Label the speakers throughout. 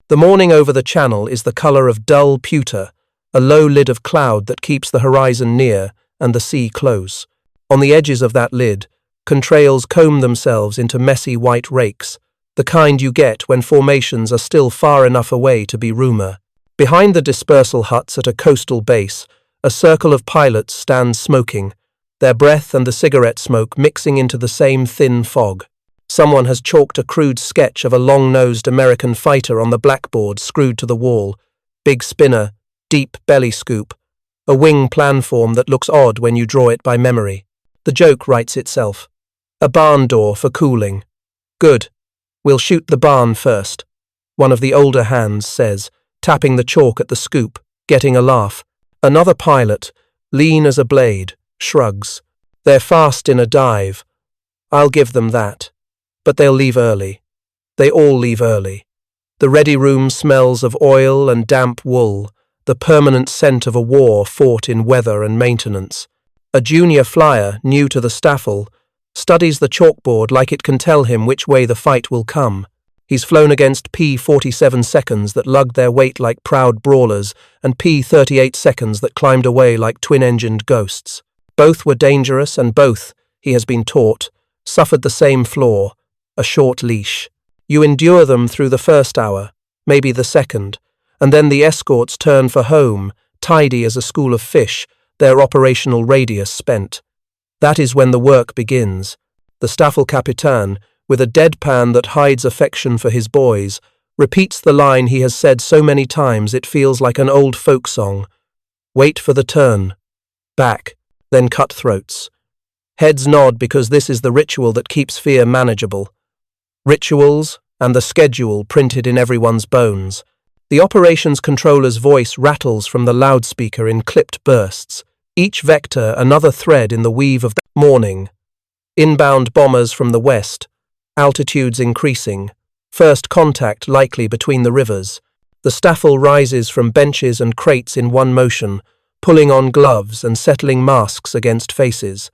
Speaker 1: The morning over the channel is the color of dull pewter, a low lid of cloud that keeps the horizon near and the sea close. On the edges of that lid, contrails comb themselves into messy white rakes, the kind you get when formations are still far enough away to be rumor. Behind the dispersal huts at a coastal base, a circle of pilots stands smoking, their breath and the cigarette smoke mixing into the same thin fog. Someone has chalked a crude sketch of a long-nosed American fighter on the blackboard screwed to the wall. Big spinner, deep belly scoop, a wing planform that looks odd when you draw it by memory. The joke writes itself. A barn door for cooling. Good. We'll shoot the barn first, one of the older hands says, tapping the chalk at the scoop, getting a laugh. Another pilot, lean as a blade, shrugs. They're fast in a dive. I'll give them that. But they'll leave early. They all leave early. The ready room smells of oil and damp wool, the permanent scent of a war fought in weather and maintenance. A junior flyer, new to the staffel, studies the chalkboard like it can tell him which way the fight will come. He's flown against P-47 seconds that lugged their weight like proud brawlers and P-38 seconds that climbed away like twin-engined ghosts. Both were dangerous and both, he has been taught, suffered the same flaw, a short leash. You endure them through the first hour, maybe the second, and then the escorts turn for home, tidy as a school of fish, their operational radius spent. That is when the work begins. The Staffelkapitän, with a deadpan that hides affection for his boys, repeats the line he has said so many times it feels like an old folk song. Wait for the turn. Back, then cutthroats. Heads nod because this is the ritual that keeps fear manageable. Rituals, and the schedule printed in everyone's bones. The operations controller's voice rattles from the loudspeaker in clipped bursts, each vector another thread in the weave of the morning. Inbound bombers from the west, altitudes increasing, first contact likely between the rivers. The staffel rises from benches and crates in one motion, pulling on gloves and settling masks against faces.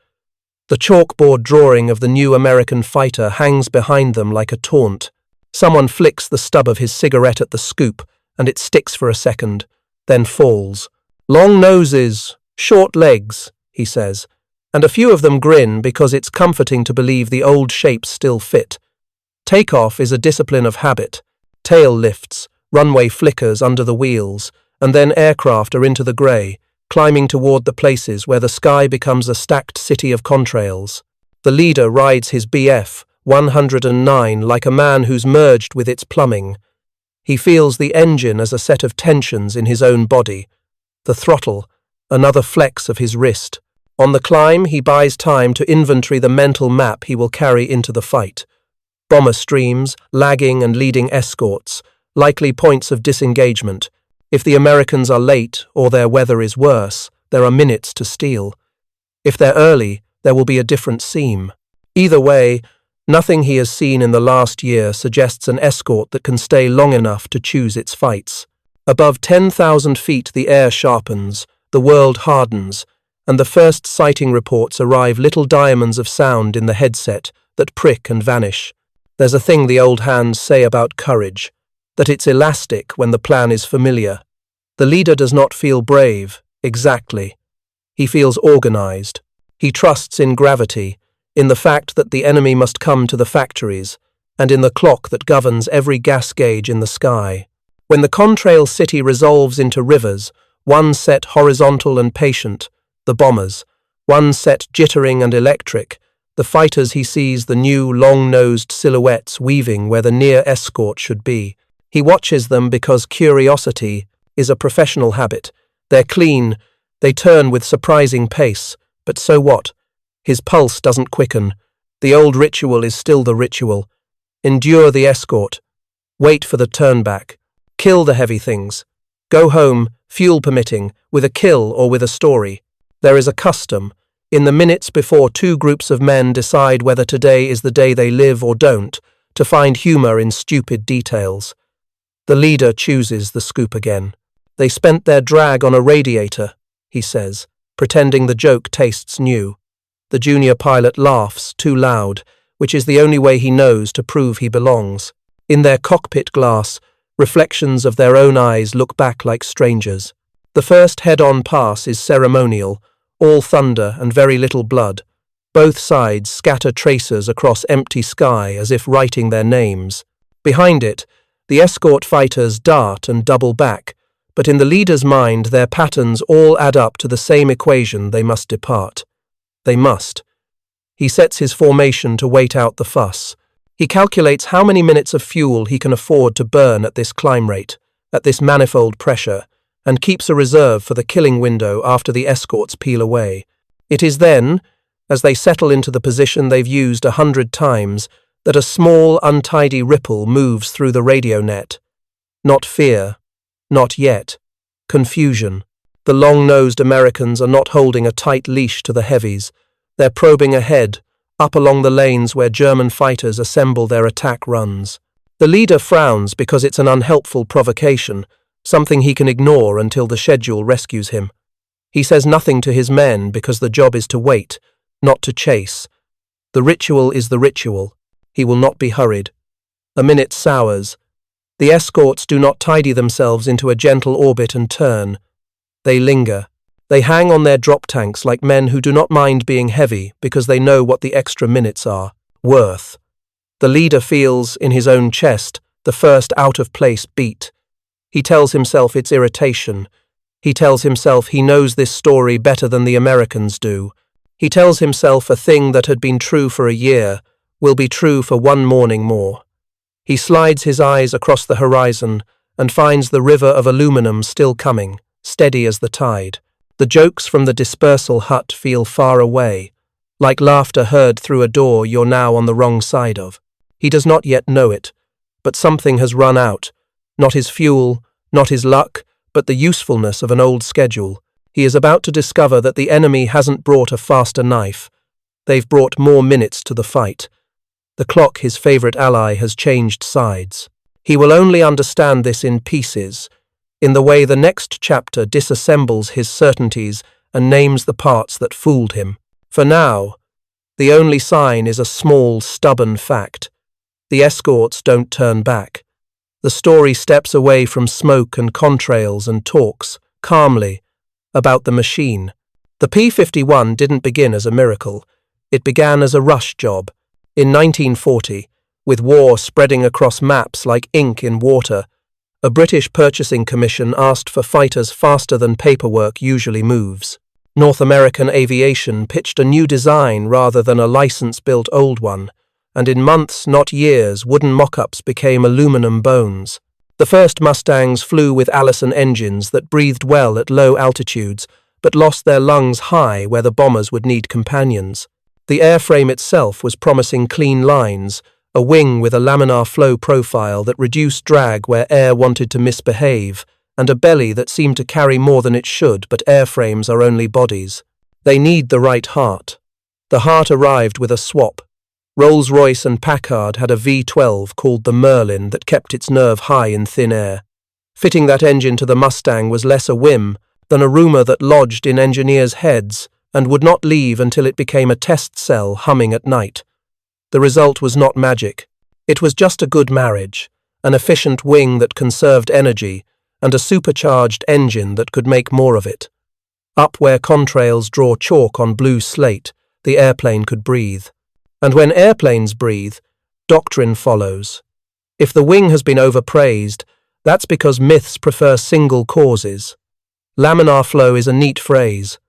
Speaker 1: The chalkboard drawing of the new American fighter hangs behind them like a taunt. Someone flicks the stub of his cigarette at the scoop, and it sticks for a second, then falls. Long noses, short legs, he says, and a few of them grin because it's comforting to believe the old shapes still fit. Takeoff is a discipline of habit. Tail lifts, runway flickers under the wheels, and then aircraft are into the grey, climbing toward the places where the sky becomes a stacked city of contrails. The leader rides his BF 109 like a man who's merged with its plumbing. He feels the engine as a set of tensions in his own body. The throttle, another flex of his wrist. On the climb, he buys time to inventory the mental map he will carry into the fight. Bomber streams, lagging and leading escorts, likely points of disengagement. If the Americans are late or their weather is worse, there are minutes to steal. If they're early, there will be a different seam. Either way, nothing he has seen in the last year suggests an escort that can stay long enough to choose its fights. Above 10,000 feet the air sharpens, the world hardens, and the first sighting reports arrive little diamonds of sound in the headset that prick and vanish. There's a thing the old hands say about courage, that it's elastic when the plan is familiar. The leader does not feel brave, exactly. He feels organized. He trusts in gravity, in the fact that the enemy must come to the factories, and in the clock that governs every gas gauge in the sky. When the contrail city resolves into rivers, one set horizontal and patient, the bombers, one set jittering and electric, the fighters he sees the new long-nosed silhouettes weaving where the near escort should be. He watches them because curiosity is a professional habit. They're clean, they turn with surprising pace, but so what? His pulse doesn't quicken. The old ritual is still the ritual. Endure the escort. Wait for the turnback. Kill the heavy things. Go home, fuel permitting, with a kill or with a story. There is a custom. In the minutes before two groups of men decide whether today is the day they live or don't, to find humor in stupid details. The leader chooses the scoop again. They spent their drag on a radiator, he says, pretending the joke tastes new. The junior pilot laughs, too loud, which is the only way he knows to prove he belongs. In their cockpit glass, Reflections of their own eyes look back like strangers. The first head-on pass is ceremonial, all thunder and very little blood. Both sides scatter tracers across empty sky as if writing their names. Behind it, the escort fighters dart and double back, but in the leader's mind their patterns all add up to the same equation: they must depart. They must. He sets his formation to wait out the fuss. He calculates how many minutes of fuel he can afford to burn at this climb rate, at this manifold pressure, and keeps a reserve for the killing window after the escorts peel away. It is then, as they settle into the position they've used 100 times, that a small, untidy ripple moves through the radio net. Not fear. Not yet. Confusion. The long-nosed Americans are not holding a tight leash to the heavies. They're probing ahead, up along the lanes where German fighters assemble their attack runs. The leader frowns because it's an unhelpful provocation, something he can ignore until the schedule rescues him. He says nothing to his men because the job is to wait, not to chase. The ritual is the ritual. He will not be hurried. A minute sours. The escorts do not tidy themselves into a gentle orbit and turn. They linger. They hang on their drop tanks like men who do not mind being heavy because they know what the extra minutes are worth. The leader feels, in his own chest, the first out-of-place beat. He tells himself it's irritation. He tells himself he knows this story better than the Americans do. He tells himself a thing that had been true for a year will be true for one morning more. He slides his eyes across the horizon and finds the river of aluminum still coming, steady as the tide. The jokes from the dispersal hut feel far away, like laughter heard through a door you're now on the wrong side of. He does not yet know it, but something has run out. Not his fuel, not his luck, but the usefulness of an old schedule. He is about to discover that the enemy hasn't brought a faster knife. They've brought more minutes to the fight. The clock, his favorite ally, has changed sides. He will only understand this in pieces, in the way the next chapter disassembles his certainties and names the parts that fooled him. For now, the only sign is a small, stubborn fact. The escorts don't turn back. The story steps away from smoke and contrails and talks, calmly, about the machine. The P-51 didn't begin as a miracle. It began as a rush job. In 1940, with war spreading across maps like ink in water, a British purchasing commission asked for fighters faster than paperwork usually moves. North American aviation pitched a new design rather than a license-built old one, and in months, not years, wooden mock-ups became aluminum bones. The first Mustangs flew with Allison engines that breathed well at low altitudes, but lost their lungs high where the bombers would need companions. The airframe itself was promising clean lines, a wing with a laminar flow profile that reduced drag where air wanted to misbehave, and a belly that seemed to carry more than it should, but airframes are only bodies. They need the right heart. The heart arrived with a swap. Rolls-Royce and Packard had a V12 called the Merlin that kept its nerve high in thin air. Fitting that engine to the Mustang was less a whim than a rumor that lodged in engineers' heads and would not leave until it became a test cell humming at night. The result was not magic. It was just a good marriage, an efficient wing that conserved energy, and a supercharged engine that could make more of it. Up where contrails draw chalk on blue slate, the airplane could breathe. And when airplanes breathe, doctrine follows. If the wing has been overpraised, that's because myths prefer single causes. Laminar flow is a neat phrase.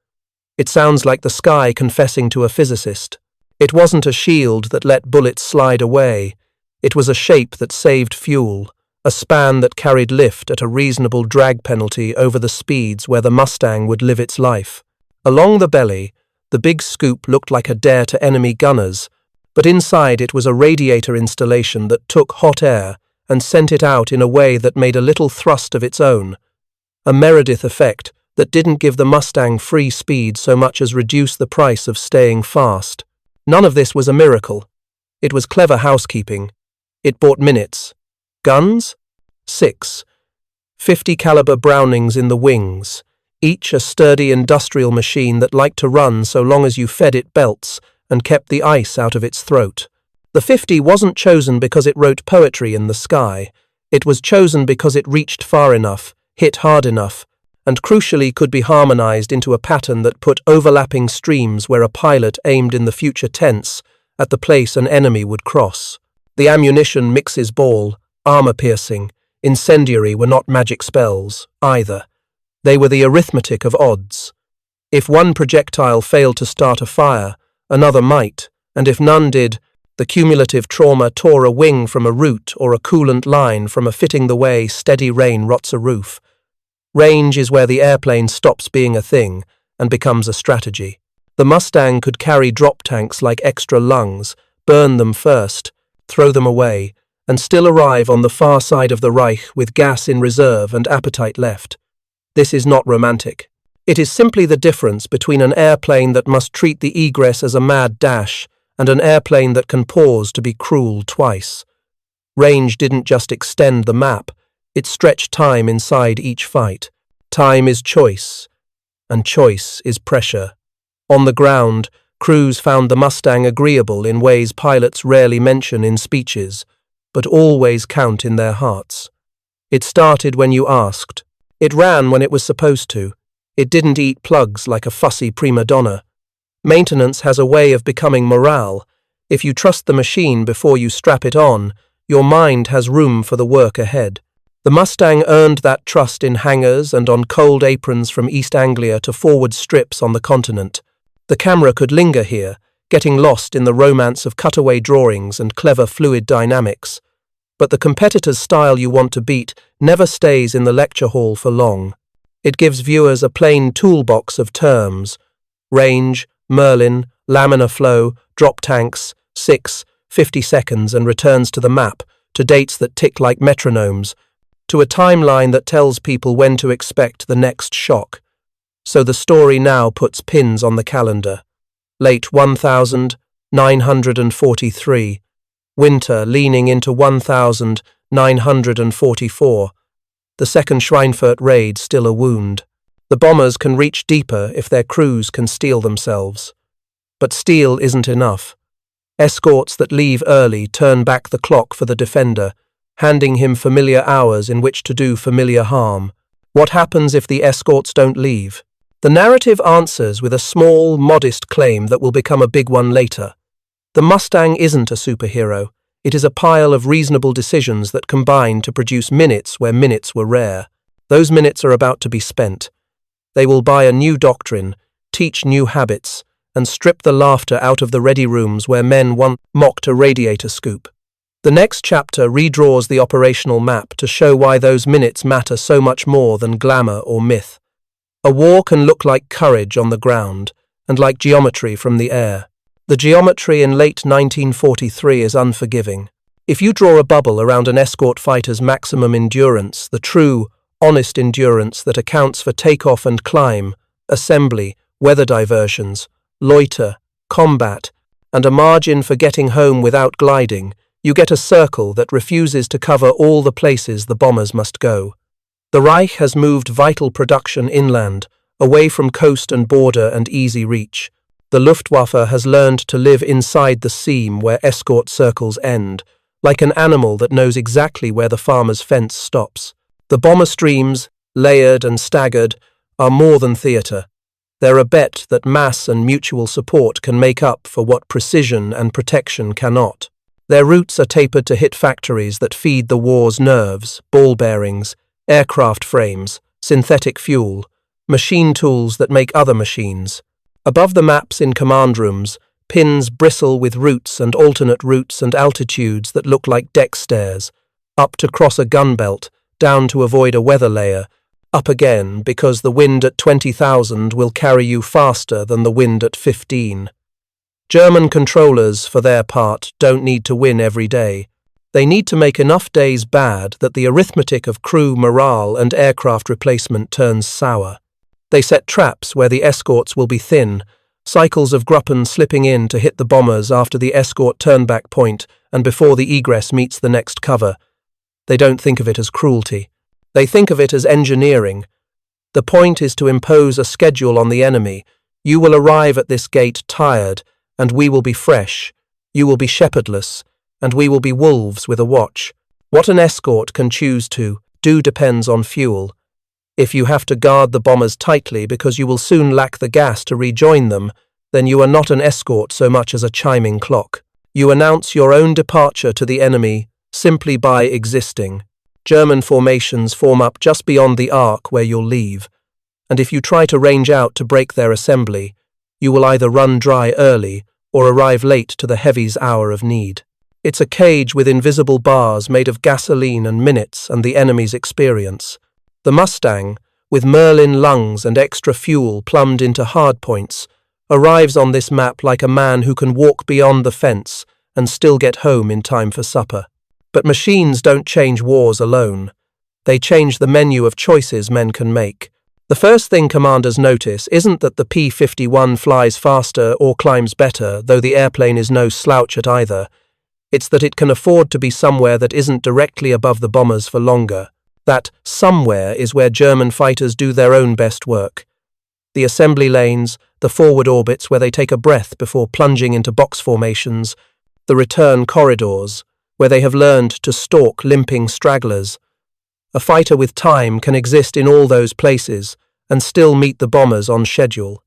Speaker 1: It sounds like the sky confessing to a physicist. It wasn't a shield that let bullets slide away. It was a shape that saved fuel, a span that carried lift at a reasonable drag penalty over the speeds where the Mustang would live its life. Along the belly, the big scoop looked like a dare to enemy gunners, but inside it was a radiator installation that took hot air and sent it out in a way that made a little thrust of its own, a Meredith effect that didn't give the Mustang free speed so much as reduce the price of staying fast. None of this was a miracle. It was clever housekeeping. It bought minutes. Guns? 6. 50 caliber Brownings in the wings, each a sturdy industrial machine that liked to run so long as you fed it belts and kept the ice out of its throat. The 50 wasn't chosen because it wrote poetry in the sky. It was chosen because it reached far enough, hit hard enough, and crucially could be harmonized into a pattern that put overlapping streams where a pilot aimed in the future tense at the place an enemy would cross. The ammunition mixes ball, armor-piercing, incendiary were not magic spells, either. They were the arithmetic of odds. If one projectile failed to start a fire, another might, and if none did, the cumulative trauma tore a wing from a root or a coolant line from a fitting the way steady rain rots a roof. Range is where the airplane stops being a thing and becomes a strategy. The Mustang could carry drop tanks like extra lungs, burn them first, throw them away, and still arrive on the far side of the Reich with gas in reserve and appetite left. This is not romantic. It is simply the difference between an airplane that must treat the egress as a mad dash and an airplane that can pause to be cruel twice. Range didn't just extend the map, it stretched time inside each fight. Time is choice, and choice is pressure. On the ground, crews found the Mustang agreeable in ways pilots rarely mention in speeches, but always count in their hearts. It started when you asked. It ran when it was supposed to. It didn't eat plugs like a fussy prima donna. Maintenance has a way of becoming morale. If you trust the machine before you strap it on, your mind has room for the work ahead. The Mustang earned that trust in hangars and on cold aprons from East Anglia to forward strips on the continent. The camera could linger here, getting lost in the romance of cutaway drawings and clever fluid dynamics. But the competitor's style you want to beat never stays in the lecture hall for long. It gives viewers a plain toolbox of terms: range, Merlin, laminar flow, drop tanks, 50 seconds, and returns to the map, to dates that tick like metronomes, to a timeline that tells people when to expect the next shock. So the story now puts pins on the calendar. Late 1943, winter leaning into 1944. The second Schweinfurt raid still a wound. The bombers can reach deeper if their crews can steel themselves. But steel isn't enough. Escorts that leave early turn back the clock for the defender, handing him familiar hours in which to do familiar harm. What happens if the escorts don't leave? The narrative answers with a small, modest claim that will become a big one later. The Mustang isn't a superhero. It is a pile of reasonable decisions that combine to produce minutes where minutes were rare. Those minutes are about to be spent. They will buy a new doctrine, teach new habits, and strip the laughter out of the ready rooms where men once mocked a radiator scoop. The next chapter redraws the operational map to show why those minutes matter so much more than glamour or myth. A war can look like courage on the ground, and like geometry from the air. The geometry in late 1943 is unforgiving. If you draw a bubble around an escort fighter's maximum endurance, the true, honest endurance that accounts for takeoff and climb, assembly, weather diversions, loiter, combat, and a margin for getting home without gliding, you get a circle that refuses to cover all the places the bombers must go. The Reich has moved vital production inland, away from coast and border and easy reach. The Luftwaffe has learned to live inside the seam where escort circles end, like an animal that knows exactly where the farmer's fence stops. The bomber streams, layered and staggered, are more than theatre. They're a bet that mass and mutual support can make up for what precision and protection cannot. Their routes are tapered to hit factories that feed the war's nerves, ball bearings, aircraft frames, synthetic fuel, machine tools that make other machines. Above the maps in command rooms, pins bristle with routes and alternate routes and altitudes that look like deck stairs, up to cross a gun belt, down to avoid a weather layer, up again because the wind at 20,000 will carry you faster than the wind at 15. German controllers, for their part, don't need to win every day. They need to make enough days bad that the arithmetic of crew morale and aircraft replacement turns sour. They set traps where the escorts will be thin, cycles of Gruppen slipping in to hit the bombers after the escort turnback point and before the egress meets the next cover. They don't think of it as cruelty. They think of it as engineering. The point is to impose a schedule on the enemy. You will arrive at this gate tired, and we will be fresh. You will be shepherdless, and we will be wolves with a watch. What an escort can choose to do depends on fuel. If you have to guard the bombers tightly because you will soon lack the gas to rejoin them, then you are not an escort so much as a chiming clock. You announce your own departure to the enemy simply by existing. German formations form up just beyond the arc where you'll leave, and if you try to range out to break their assembly, you will either run dry early or arrive late to the heavy's hour of need. It's a cage with invisible bars made of gasoline and minutes and the enemy's experience. The Mustang, with Merlin lungs and extra fuel plumbed into hardpoints, arrives on this map like a man who can walk beyond the fence and still get home in time for supper. But machines don't change wars alone. They change the menu of choices men can make. The first thing commanders notice isn't that the P-51 flies faster or climbs better, though the airplane is no slouch at either. It's that it can afford to be somewhere that isn't directly above the bombers for longer. That somewhere is where German fighters do their own best work. The assembly lanes, the forward orbits where they take a breath before plunging into box formations, the return corridors, where they have learned to stalk limping stragglers. A fighter with time can exist in all those places and still meet the bombers on schedule.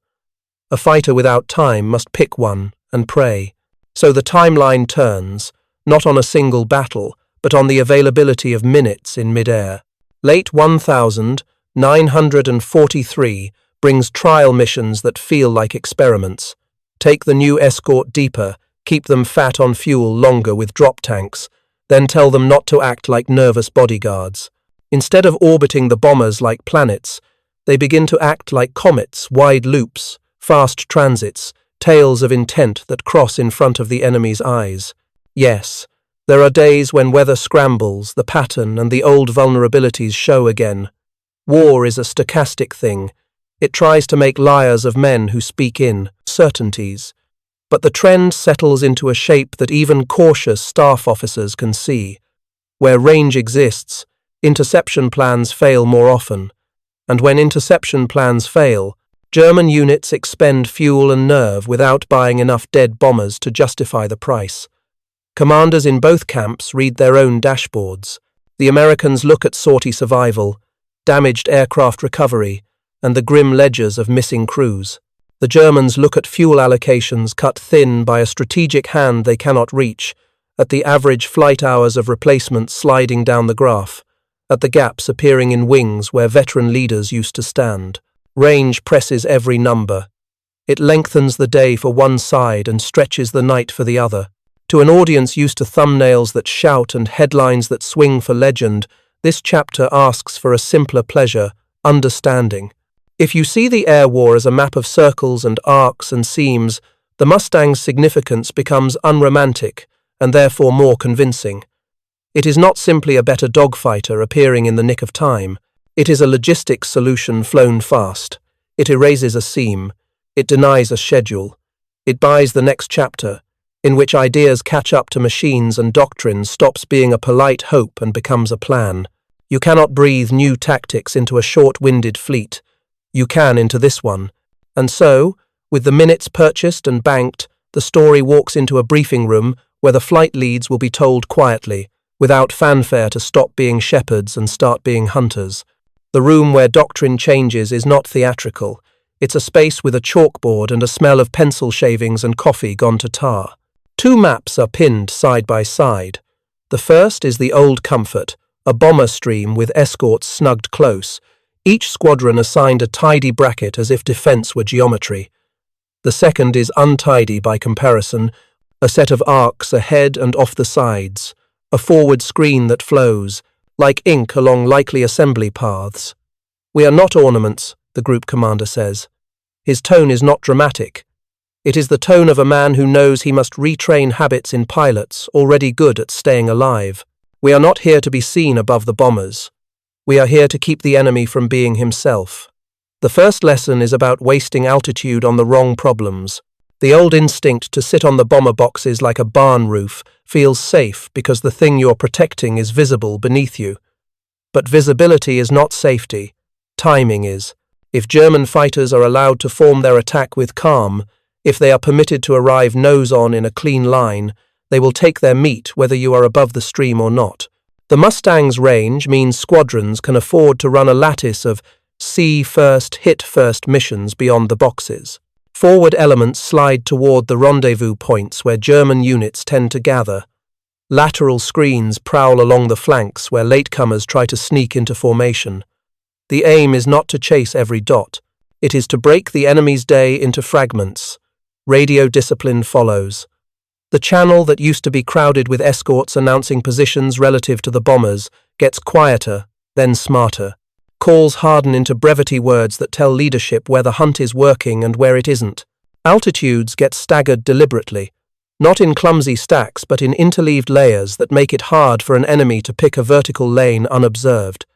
Speaker 1: A fighter without time must pick one and pray. So the timeline turns, not on a single battle, but on the availability of minutes in mid-air. Late 1943 brings trial missions that feel like experiments. Take the new escort deeper, keep them fat on fuel longer with drop tanks, then tell them not to act like nervous bodyguards. Instead of orbiting the bombers like planets, they begin to act like comets, wide loops, fast transits, tails of intent that cross in front of the enemy's eyes. Yes, there are days when weather scrambles, the pattern and the old vulnerabilities show again. War is a stochastic thing. It tries to make liars of men who speak in certainties. But the trend settles into a shape that even cautious staff officers can see. Where range exists, interception plans fail more often. And when interception plans fail, German units expend fuel and nerve without buying enough dead bombers to justify the price. Commanders in both camps read their own dashboards. The Americans look at sortie survival, damaged aircraft recovery, and the grim ledgers of missing crews. The Germans look at fuel allocations cut thin by a strategic hand they cannot reach, at the average flight hours of replacement sliding down the graph, at the gaps appearing in wings where veteran leaders used to stand. Range presses every number. It lengthens the day for one side and stretches the night for the other. To an audience used to thumbnails that shout and headlines that swing for legend, this chapter asks for a simpler pleasure, understanding. If you see the air war as a map of circles and arcs and seams, the Mustang's significance becomes unromantic and therefore more convincing. It is not simply a better dogfighter appearing in the nick of time. It is a logistics solution flown fast. It erases a seam. It denies a schedule. It buys the next chapter, in which ideas catch up to machines and doctrine stops being a polite hope and becomes a plan. You cannot breathe new tactics into a short-winded fleet. You can into this one. And so, with the minutes purchased and banked, the story walks into a briefing room where the flight leads will be told quietly, without fanfare to stop being shepherds and start being hunters. The room where doctrine changes is not theatrical. It's a space with a chalkboard and a smell of pencil shavings and coffee gone to tar. Two maps are pinned side by side. The first is the old comfort, a bomber stream with escorts snugged close, each squadron assigned a tidy bracket as if defense were geometry. The second is untidy by comparison, a set of arcs ahead and off the sides, a forward screen that flows, like ink along likely assembly paths. "We are not ornaments," the group commander says. His tone is not dramatic. It is the tone of a man who knows he must retrain habits in pilots already good at staying alive. "We are not here to be seen above the bombers. We are here to keep the enemy from being himself." The first lesson is about wasting altitude on the wrong problems. The old instinct to sit on the bomber boxes like a barn roof feels safe because the thing you're protecting is visible beneath you. But visibility is not safety. Timing is. If German fighters are allowed to form their attack with calm, if they are permitted to arrive nose-on in a clean line, they will take their meat whether you are above the stream or not. The Mustang's range means squadrons can afford to run a lattice of see first, hit first missions beyond the boxes. Forward elements slide toward the rendezvous points where German units tend to gather. Lateral screens prowl along the flanks where latecomers try to sneak into formation. The aim is not to chase every dot. It is to break the enemy's day into fragments. Radio discipline follows. The channel that used to be crowded with escorts announcing positions relative to the bombers gets quieter, then smarter. Calls harden into brevity words that tell leadership where the hunt is working and where it isn't. Altitudes get staggered deliberately, not in clumsy stacks but in interleaved layers that make it hard for an enemy to pick a vertical lane unobserved.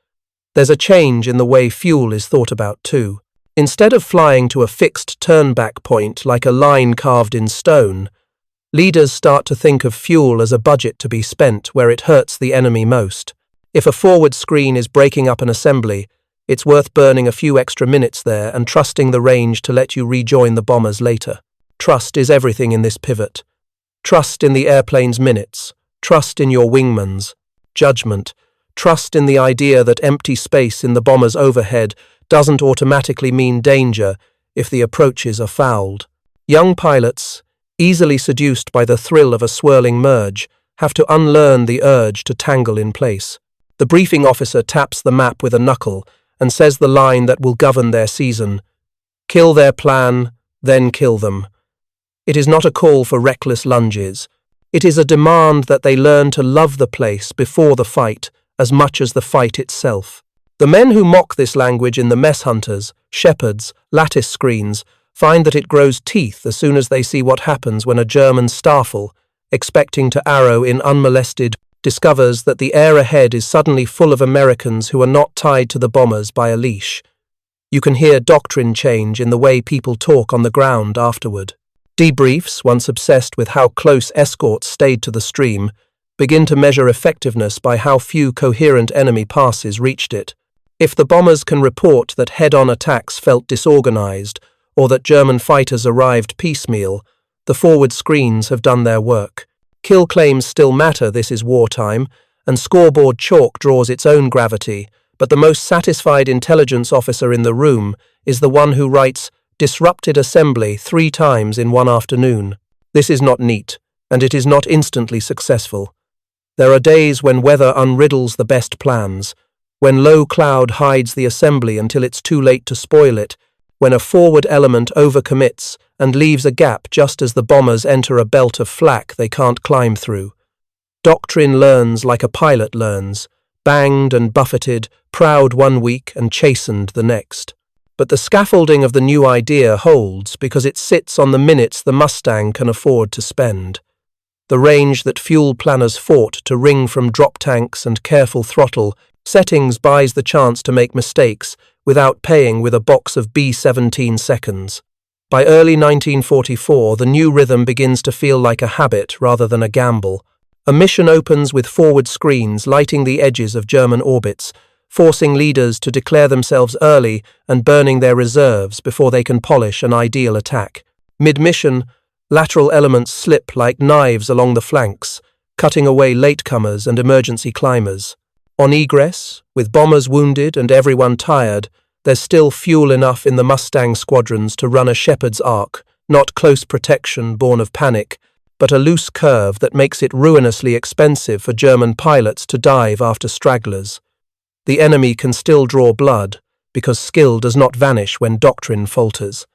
Speaker 1: There's a change in the way fuel is thought about too. Instead of flying to a fixed turn-back point like a line carved in stone, leaders start to think of fuel as a budget to be spent where it hurts the enemy most. If a forward screen is breaking up an assembly, it's worth burning a few extra minutes there and trusting the range to let you rejoin the bombers later. Trust is everything in this pivot. Trust in the airplane's minutes. Trust in your wingman's judgment. Trust in the idea that empty space in the bomber's overhead doesn't automatically mean danger if the approaches are fouled. Young pilots, easily seduced by the thrill of a swirling merge, have to unlearn the urge to tangle in place. The briefing officer taps the map with a knuckle and says the line that will govern their season. Kill their plan, then kill them. It is not a call for reckless lunges. It is a demand that they learn to love the place before the fight as much as the fight itself. The men who mock this language in the mess hunters, shepherds, lattice screens find that it grows teeth as soon as they see what happens when a German Staffel, expecting to arrow in unmolested, discovers that the air ahead is suddenly full of Americans who are not tied to the bombers by a leash. You can hear doctrine change in the way people talk on the ground afterward. Debriefs, once obsessed with how close escorts stayed to the stream, begin to measure effectiveness by how few coherent enemy passes reached it. If the bombers can report that head-on attacks felt disorganized or that German fighters arrived piecemeal, the forward screens have done their work. Kill claims still matter, this is wartime, and scoreboard chalk draws its own gravity, but the most satisfied intelligence officer in the room is the one who writes disrupted assembly 3 times in one afternoon. This is not neat, and it is not instantly successful. There are days when weather unriddles the best plans, when low cloud hides the assembly until it's too late to spoil it, when a forward element overcommits and leaves a gap just as the bombers enter a belt of flak they can't climb through. Doctrine learns like a pilot learns, banged and buffeted, proud one week and chastened the next. But the scaffolding of the new idea holds because it sits on the minutes the Mustang can afford to spend. The range that fuel planners fought to wring from drop tanks and careful throttle settings buys the chance to make mistakes without paying with a box of B-17 seconds. By early 1944, the new rhythm begins to feel like a habit rather than a gamble. A mission opens with forward screens lighting the edges of German orbits, forcing leaders to declare themselves early and burning their reserves before they can polish an ideal attack. Mid-mission, lateral elements slip like knives along the flanks, cutting away latecomers and emergency climbers. On egress, with bombers wounded and everyone tired, there's still fuel enough in the Mustang squadrons to run a shepherd's arc, not close protection born of panic, but a loose curve that makes it ruinously expensive for German pilots to dive after stragglers. The enemy can still draw blood, because skill does not vanish when doctrine falters.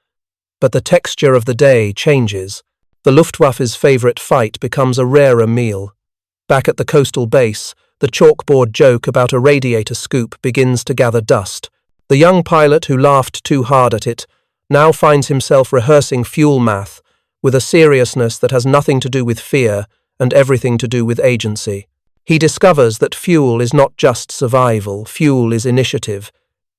Speaker 1: But the texture of the day changes. The Luftwaffe's favourite fight becomes a rarer meal. Back at the coastal base, the chalkboard joke about a radiator scoop begins to gather dust. The young pilot who laughed too hard at it now finds himself rehearsing fuel math with a seriousness that has nothing to do with fear and everything to do with agency. He discovers that fuel is not just survival, fuel is initiative.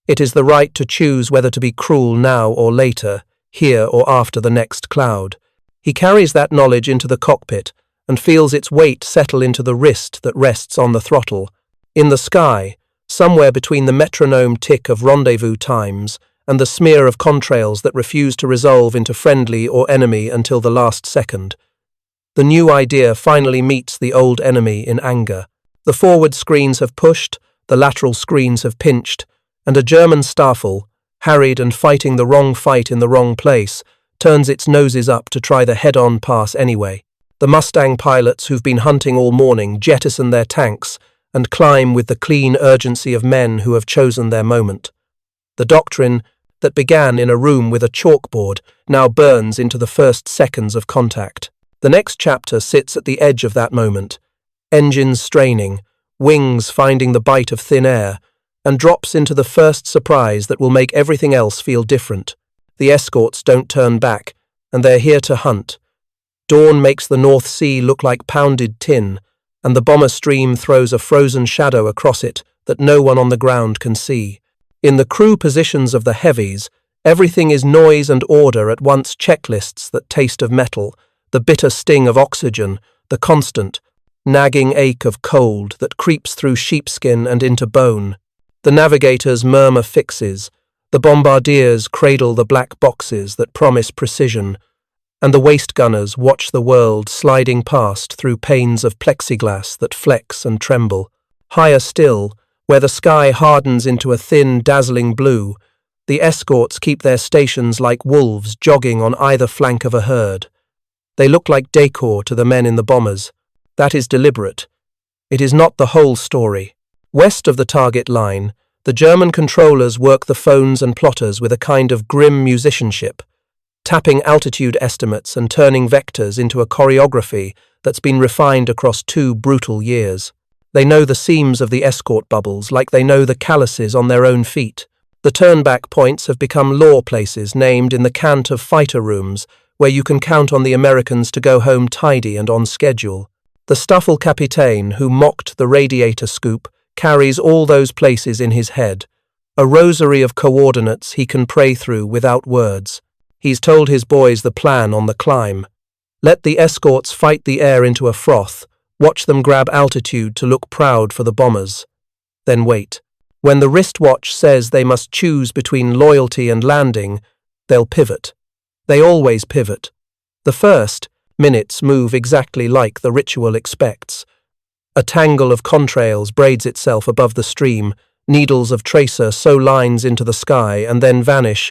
Speaker 1: It is the right to choose whether to be cruel now or later, here or after the next cloud. He carries that knowledge into the cockpit and feels its weight settle into the wrist that rests on the throttle. In the sky, somewhere between the metronome tick of rendezvous times and the smear of contrails that refuse to resolve into friendly or enemy until the last second, the new idea finally meets the old enemy in anger. The forward screens have pushed, the lateral screens have pinched, and a German Staffel, harried and fighting the wrong fight in the wrong place, turns its noses up to try the head-on pass anyway. The Mustang pilots who've been hunting all morning jettison their tanks and climb with the clean urgency of men who have chosen their moment. The doctrine that began in a room with a chalkboard now burns into the first seconds of contact. The next chapter sits at the edge of that moment, engines straining, wings finding the bite of thin air, and drops into the first surprise that will make everything else feel different. The escorts don't turn back, and they're here to hunt. Dawn makes the North Sea look like pounded tin, and the bomber stream throws a frozen shadow across it that no one on the ground can see. In the crew positions of the heavies, everything is noise and order at once, checklists that taste of metal, the bitter sting of oxygen, the constant, nagging ache of cold that creeps through sheepskin and into bone. The navigators murmur fixes, the bombardiers cradle the black boxes that promise precision, and the waist gunners watch the world sliding past through panes of plexiglass that flex and tremble. Higher still, where the sky hardens into a thin, dazzling blue, the escorts keep their stations like wolves jogging on either flank of a herd. They look like decor to the men in the bombers. That is deliberate. It is not the whole story. West of the target line, the German controllers work the phones and plotters with a kind of grim musicianship, tapping altitude estimates and turning vectors into a choreography that's been refined across 2 brutal years. They know the seams of the escort bubbles like they know the calluses on their own feet. The turnback points have become law places named in the cant of fighter rooms where you can count on the Americans to go home tidy and on schedule. The Staffelkapitän, who mocked the radiator scoop, carries all those places in his head, a rosary of coordinates he can pray through without words. He's told his boys the plan on the climb. Let the escorts fight the air into a froth, watch them grab altitude to look proud for the bombers. Then wait. When the wristwatch says they must choose between loyalty and landing, they'll pivot. They always pivot. The first minutes move exactly like the ritual expects. A tangle of contrails braids itself above the stream, needles of tracer sow lines into the sky and then vanish,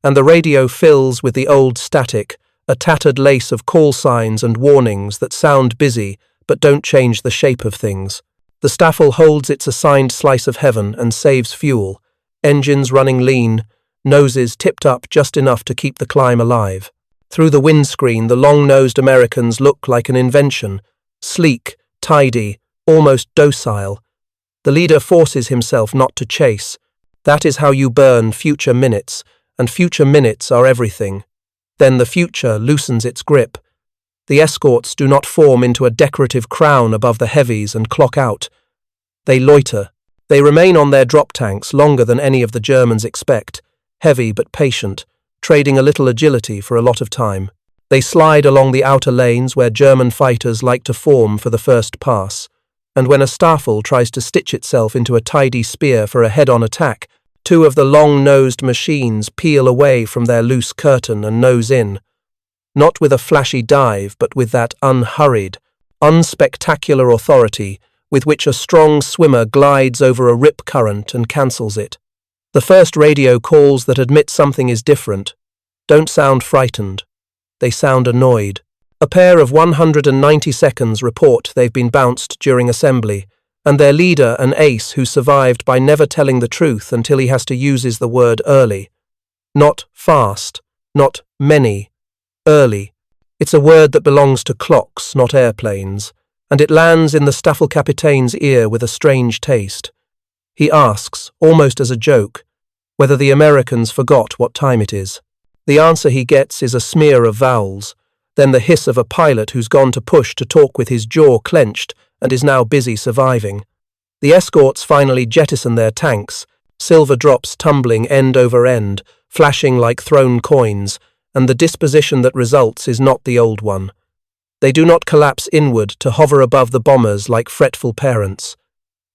Speaker 1: and the radio fills with the old static, a tattered lace of call signs and warnings that sound busy but don't change the shape of things. The Staffel holds its assigned slice of heaven and saves fuel, engines running lean, noses tipped up just enough to keep the climb alive. Through the windscreen, the long-nosed Americans look like an invention, sleek, tidy, almost docile. The leader forces himself not to chase. That is how you burn future minutes, and future minutes are everything. Then the future loosens its grip. The escorts do not form into a decorative crown above the heavies and clock out. They loiter. They remain on their drop tanks longer than any of the Germans expect, heavy but patient, trading a little agility for a lot of time. They slide along the outer lanes where German fighters like to form for the first pass, and when a Staffel tries to stitch itself into a tidy spear for a head-on attack, 2 of the long-nosed machines peel away from their loose curtain and nose in. Not with a flashy dive, but with that unhurried, unspectacular authority with which a strong swimmer glides over a rip current and cancels it. The first radio calls that admit something is different don't sound frightened. They sound annoyed. A pair of 190 seconds report they've been bounced during assembly, and their leader, an ace who survived by never telling the truth until he has to use the word early. Not fast, not many, early. It's a word that belongs to clocks, not airplanes, and it lands in the Staffelkapitän's ear with a strange taste. He asks, almost as a joke, whether the Americans forgot what time it is. The answer he gets is a smear of vowels, then the hiss of a pilot who's gone to push to talk with his jaw clenched and is now busy surviving. The escorts finally jettison their tanks, silver drops tumbling end over end, flashing like thrown coins, and the disposition that results is not the old one. They do not collapse inward to hover above the bombers like fretful parents.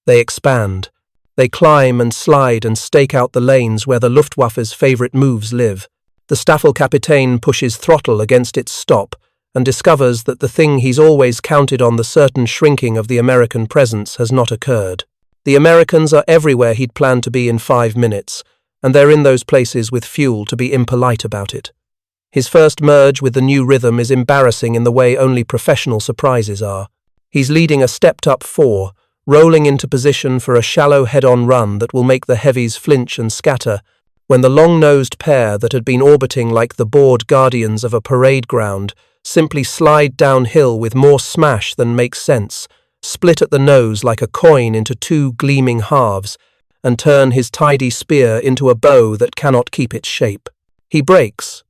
Speaker 1: They expand. They climb and slide and stake out the lanes where the Luftwaffe's favourite moves live. The Staffelkapitän pushes throttle against its stop, and discovers that the thing he's always counted on, the certain shrinking of the American presence, has not occurred. The Americans are everywhere he'd planned to be in 5 minutes, and they're in those places with fuel to be impolite about it. His first merge with the new rhythm is embarrassing in the way only professional surprises are. He's leading a stepped-up 4, rolling into position for a shallow head-on run that will make the heavies flinch and scatter, when the long-nosed pair that had been orbiting like the bored guardians of a parade ground simply slide downhill with more smash than makes sense, split at the nose like a coin into 2 gleaming halves, and turn his tidy spear into a bow that cannot keep its shape. He breaks,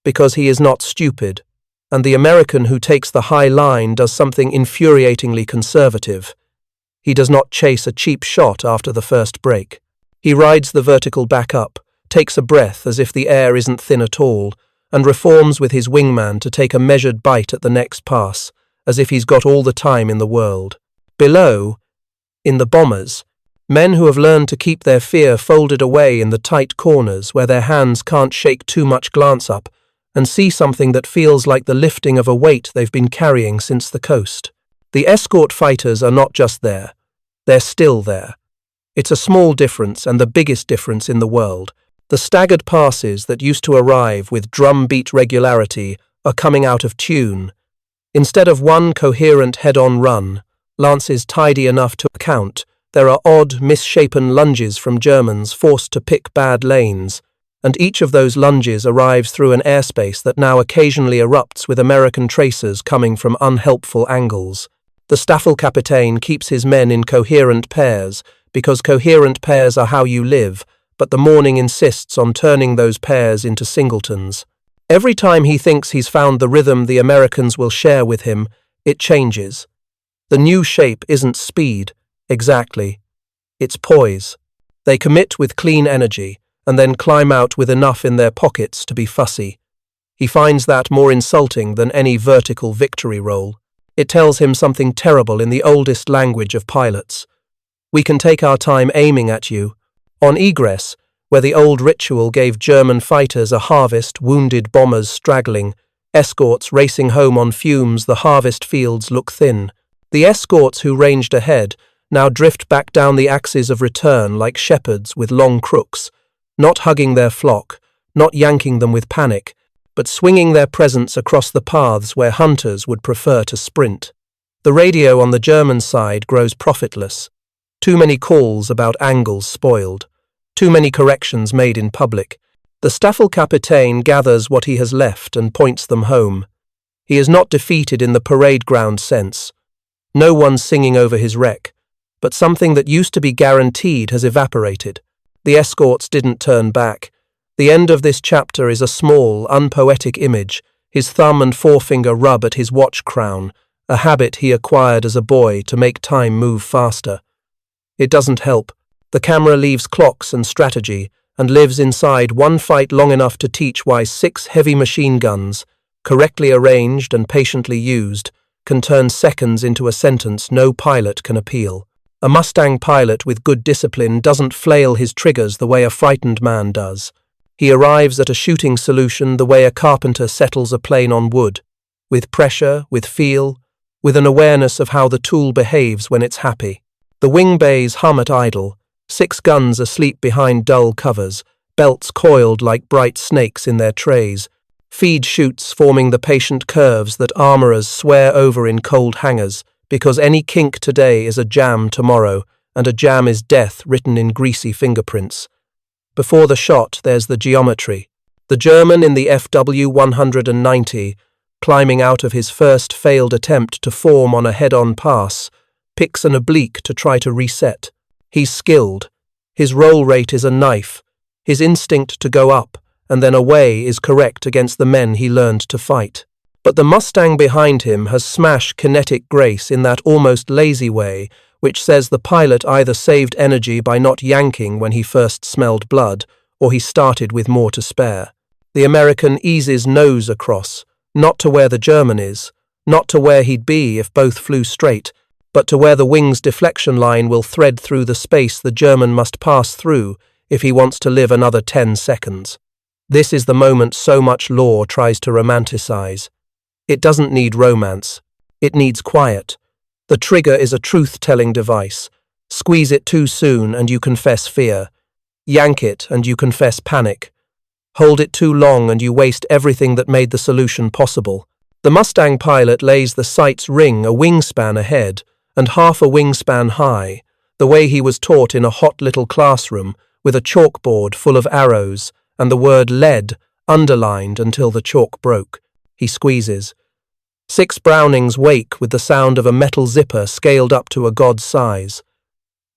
Speaker 1: because he is not stupid, and the American who takes the high line does something infuriatingly conservative. He does not chase a cheap shot after the first break. He rides the vertical back up, takes a breath as if the air isn't thin at all, and reforms with his wingman to take a measured bite at the next pass, as if he's got all the time in the world. Below, in the bombers, men who have learned to keep their fear folded away in the tight corners where their hands can't shake too much, glance up and see something that feels like the lifting of a weight they've been carrying since the coast. The escort fighters are not just there, they're still there. It's a small difference and the biggest difference in the world. The staggered passes that used to arrive with drum-beat regularity are coming out of tune. Instead of one coherent head-on run, lances tidy enough to count, there are odd, misshapen lunges from Germans forced to pick bad lanes, and each of those lunges arrives through an airspace that now occasionally erupts with American tracers coming from unhelpful angles. The Staffelkapitän keeps his men in coherent pairs, because coherent pairs are how you live, but the morning insists on turning those pairs into singletons. Every time he thinks he's found the rhythm the Americans will share with him, it changes. The new shape isn't speed, exactly. It's poise. They commit with clean energy, and then climb out with enough in their pockets to be fussy. He finds that more insulting than any vertical victory roll. It tells him something terrible in the oldest language of pilots. We can take our time aiming at you. On egress, where the old ritual gave German fighters a harvest, wounded bombers straggling, escorts racing home on fumes, the harvest fields look thin. The escorts who ranged ahead now drift back down the axes of return like shepherds with long crooks, not hugging their flock, not yanking them with panic, but swinging their presence across the paths where hunters would prefer to sprint. The radio on the German side grows profitless. Too many calls about angles spoiled. Too many corrections made in public. The Staffelkapitän gathers what he has left and points them home. He is not defeated in the parade ground sense. No one's singing over his wreck, but something that used to be guaranteed has evaporated. The escorts didn't turn back. The end of this chapter is a small, unpoetic image. His thumb and forefinger rub at his watch crown, a habit he acquired as a boy to make time move faster. It doesn't help. The camera leaves clocks and strategy and lives inside one fight long enough to teach why 6 heavy machine guns, correctly arranged and patiently used, can turn seconds into a sentence no pilot can appeal. A Mustang pilot with good discipline doesn't flail his triggers the way a frightened man does. He arrives at a shooting solution the way a carpenter settles a plane on wood, with pressure, with feel, with an awareness of how the tool behaves when it's happy. The wing bays hum at idle, 6 guns asleep behind dull covers, belts coiled like bright snakes in their trays, feed chutes forming the patient curves that armourers swear over in cold hangars, because any kink today is a jam tomorrow, and a jam is death written in greasy fingerprints. Before the shot, there's the geometry. The German in the FW-190, climbing out of his first failed attempt to form on a head-on pass, picks an oblique to try to reset. He's skilled. His roll rate is a knife. His instinct to go up and then away is correct against the men he learned to fight. But the Mustang behind him has smash kinetic grace in that almost lazy way, which says the pilot either saved energy by not yanking when he first smelled blood, or he started with more to spare. The American eases nose across, not to where the German is, not to where he'd be if both flew straight, but to where the wing's deflection line will thread through the space the German must pass through if he wants to live another 10 seconds. This is the moment so much law tries to romanticize. It doesn't need romance. It needs quiet. The trigger is a truth-telling device. Squeeze it too soon and you confess fear. Yank it and you confess panic. Hold it too long and you waste everything that made the solution possible. The Mustang pilot lays the sight's ring a wingspan ahead and half a wingspan high, the way he was taught in a hot little classroom with a chalkboard full of arrows and the word lead underlined until the chalk broke. He squeezes. 6 Brownings wake with the sound of a metal zipper scaled up to a god's size.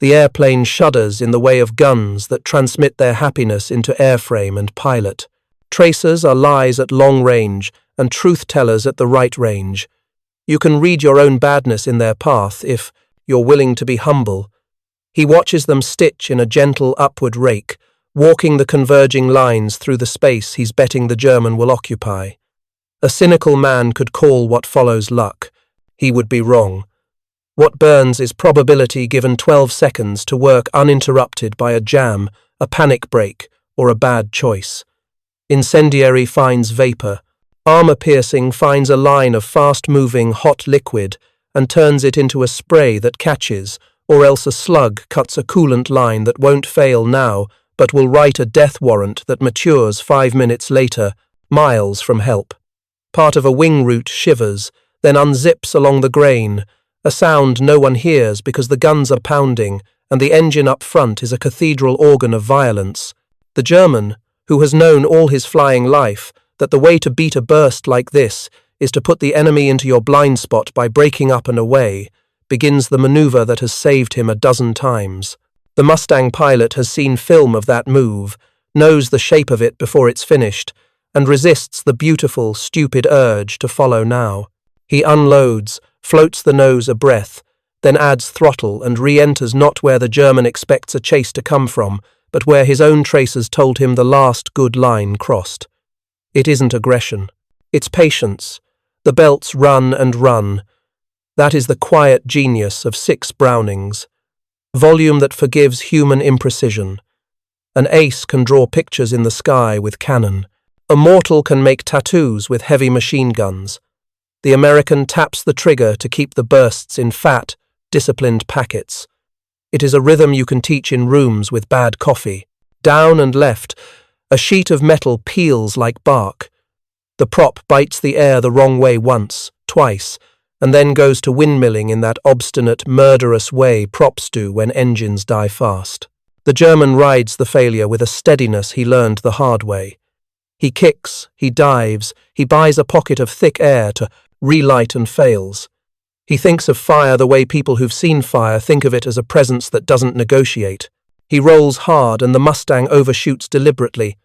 Speaker 1: The airplane shudders in the way of guns that transmit their happiness into airframe and pilot. Tracers are lies at long range and truth-tellers at the right range. You can read your own badness in their path if you're willing to be humble. He watches them stitch in a gentle upward rake, walking the converging lines through the space he's betting the German will occupy. A cynical man could call what follows luck. He would be wrong. What burns is probability given 12 seconds to work uninterrupted by a jam, a panic break, or a bad choice. Incendiary finds vapor. Armor-piercing finds a line of fast-moving hot liquid and turns it into a spray that catches, or else a slug cuts a coolant line that won't fail now but will write a death warrant that matures 5 minutes later, miles from help. Part of a wing root shivers, then unzips along the grain, a sound no one hears because the guns are pounding and the engine up front is a cathedral organ of violence. The German, who has known all his flying life that the way to beat a burst like this is to put the enemy into your blind spot by breaking up and away, begins the maneuver that has saved him a dozen times. The Mustang pilot has seen film of that move, knows the shape of it before it's finished, and resists the beautiful, stupid urge to follow now. He unloads, floats the nose a breath, then adds throttle and re-enters not where the German expects a chase to come from, but where his own tracers told him the last good line crossed. It isn't aggression. It's patience. The belts run and run. That is the quiet genius of 6 Brownings. Volume that forgives human imprecision. An ace can draw pictures in the sky with cannon. A mortal can make tattoos with heavy machine guns. The American taps the trigger to keep the bursts in fat, disciplined packets. It is a rhythm you can teach in rooms with bad coffee. Down and left, a sheet of metal peels like bark. The prop bites the air the wrong way once, twice, and then goes to windmilling in that obstinate, murderous way props do when engines die fast. The German rides the failure with a steadiness he learned the hard way. He kicks, he dives, he buys a pocket of thick air to relight and fails. He thinks of fire the way people who've seen fire think of it as a presence that doesn't negotiate. He rolls hard and the Mustang overshoots deliberately,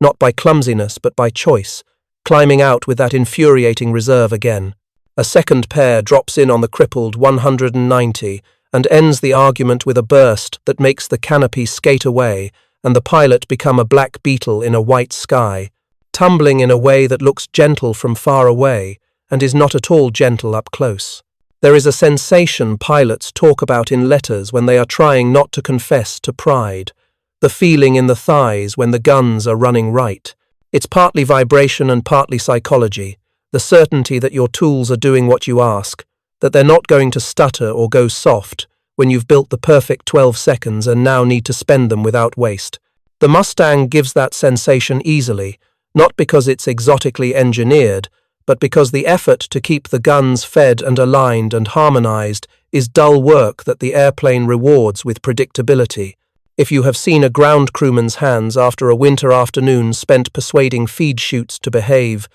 Speaker 1: not by clumsiness but by choice, climbing out with that infuriating reserve again. A second pair drops in on the crippled 190 and ends the argument with a burst that makes the canopy skate away and the pilot become a black beetle in a white sky, tumbling in a way that looks gentle from far away and is not at all gentle up close. There is a sensation pilots talk about in letters when they are trying not to confess to pride, the feeling in the thighs when the guns are running right. It's partly vibration and partly psychology, the certainty that your tools are doing what you ask, that they're not going to stutter or go soft when you've built the perfect 12 seconds and now need to spend them without waste. The Mustang gives that sensation easily, not because it's exotically engineered, but because the effort to keep the guns fed and aligned and harmonized is dull work that the airplane rewards with predictability. If you have seen a ground crewman's hands after a winter afternoon spent persuading feed chutes to behave,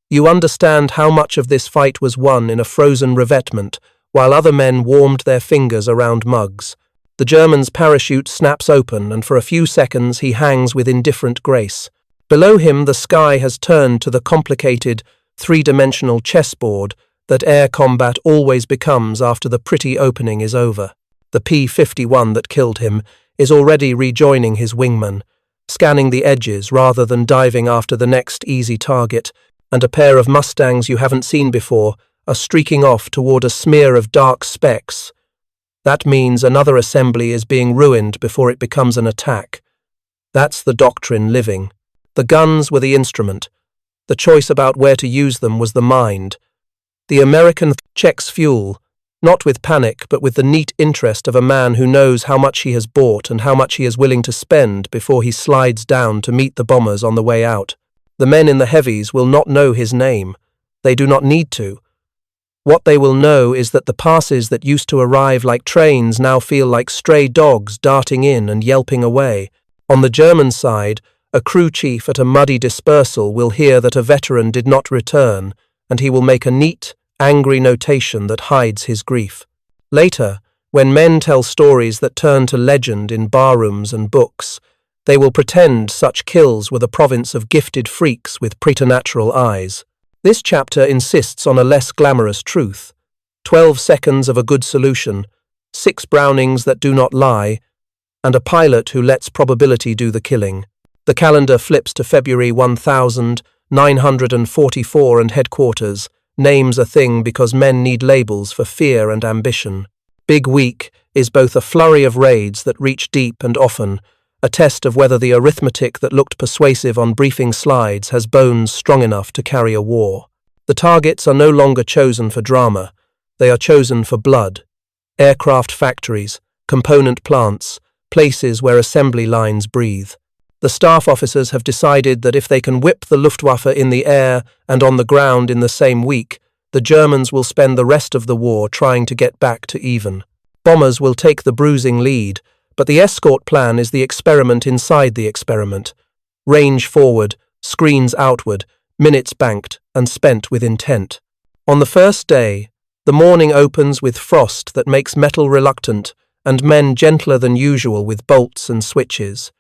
Speaker 1: you understand how much of this fight was won in a frozen revetment, while other men warmed their fingers around mugs. The German's parachute snaps open, and for a few seconds he hangs with indifferent grace. Below him the sky has turned to the complicated, three-dimensional chessboard that air combat always becomes after the pretty opening is over. The P-51 that killed him is already rejoining his wingman, scanning the edges rather than diving after the next easy target, and a pair of Mustangs you haven't seen before are streaking off toward a smear of dark specks. That means another assembly is being ruined before it becomes an attack. That's the doctrine living. The guns were the instrument. The choice about where to use them was the mind. The American checks fuel, not with panic but with the neat interest of a man who knows how much he has bought and how much he is willing to spend before he slides down to meet the bombers on the way out. The men in the heavies will not know his name. They do not need to. What they will know is that the passes that used to arrive like trains now feel like stray dogs darting in and yelping away. On the German side, a crew chief at a muddy dispersal will hear that a veteran did not return, and he will make a neat, angry notation that hides his grief. Later, when men tell stories that turn to legend in barrooms and books, they will pretend such kills were the province of gifted freaks with preternatural eyes. This chapter insists on a less glamorous truth. 12 seconds of a good solution, 6 Brownings that do not lie, and a pilot who lets probability do the killing. The calendar flips to February 1944 and headquarters. Names a thing because men need labels for fear and ambition. Big Week is both a flurry of raids that reach deep and often, a test of whether the arithmetic that looked persuasive on briefing slides has bones strong enough to carry a war. The targets are no longer chosen for drama. They are chosen for blood. Aircraft factories, component plants, places where assembly lines breathe. The staff officers have decided that if they can whip the Luftwaffe in the air and on the ground in the same week, the Germans will spend the rest of the war trying to get back to even. Bombers will take the bruising lead, but the escort plan is the experiment inside the experiment. Range forward, screens outward, minutes banked and spent with intent. On the first day, the morning opens with frost that makes metal reluctant and men gentler than usual with bolts and switches.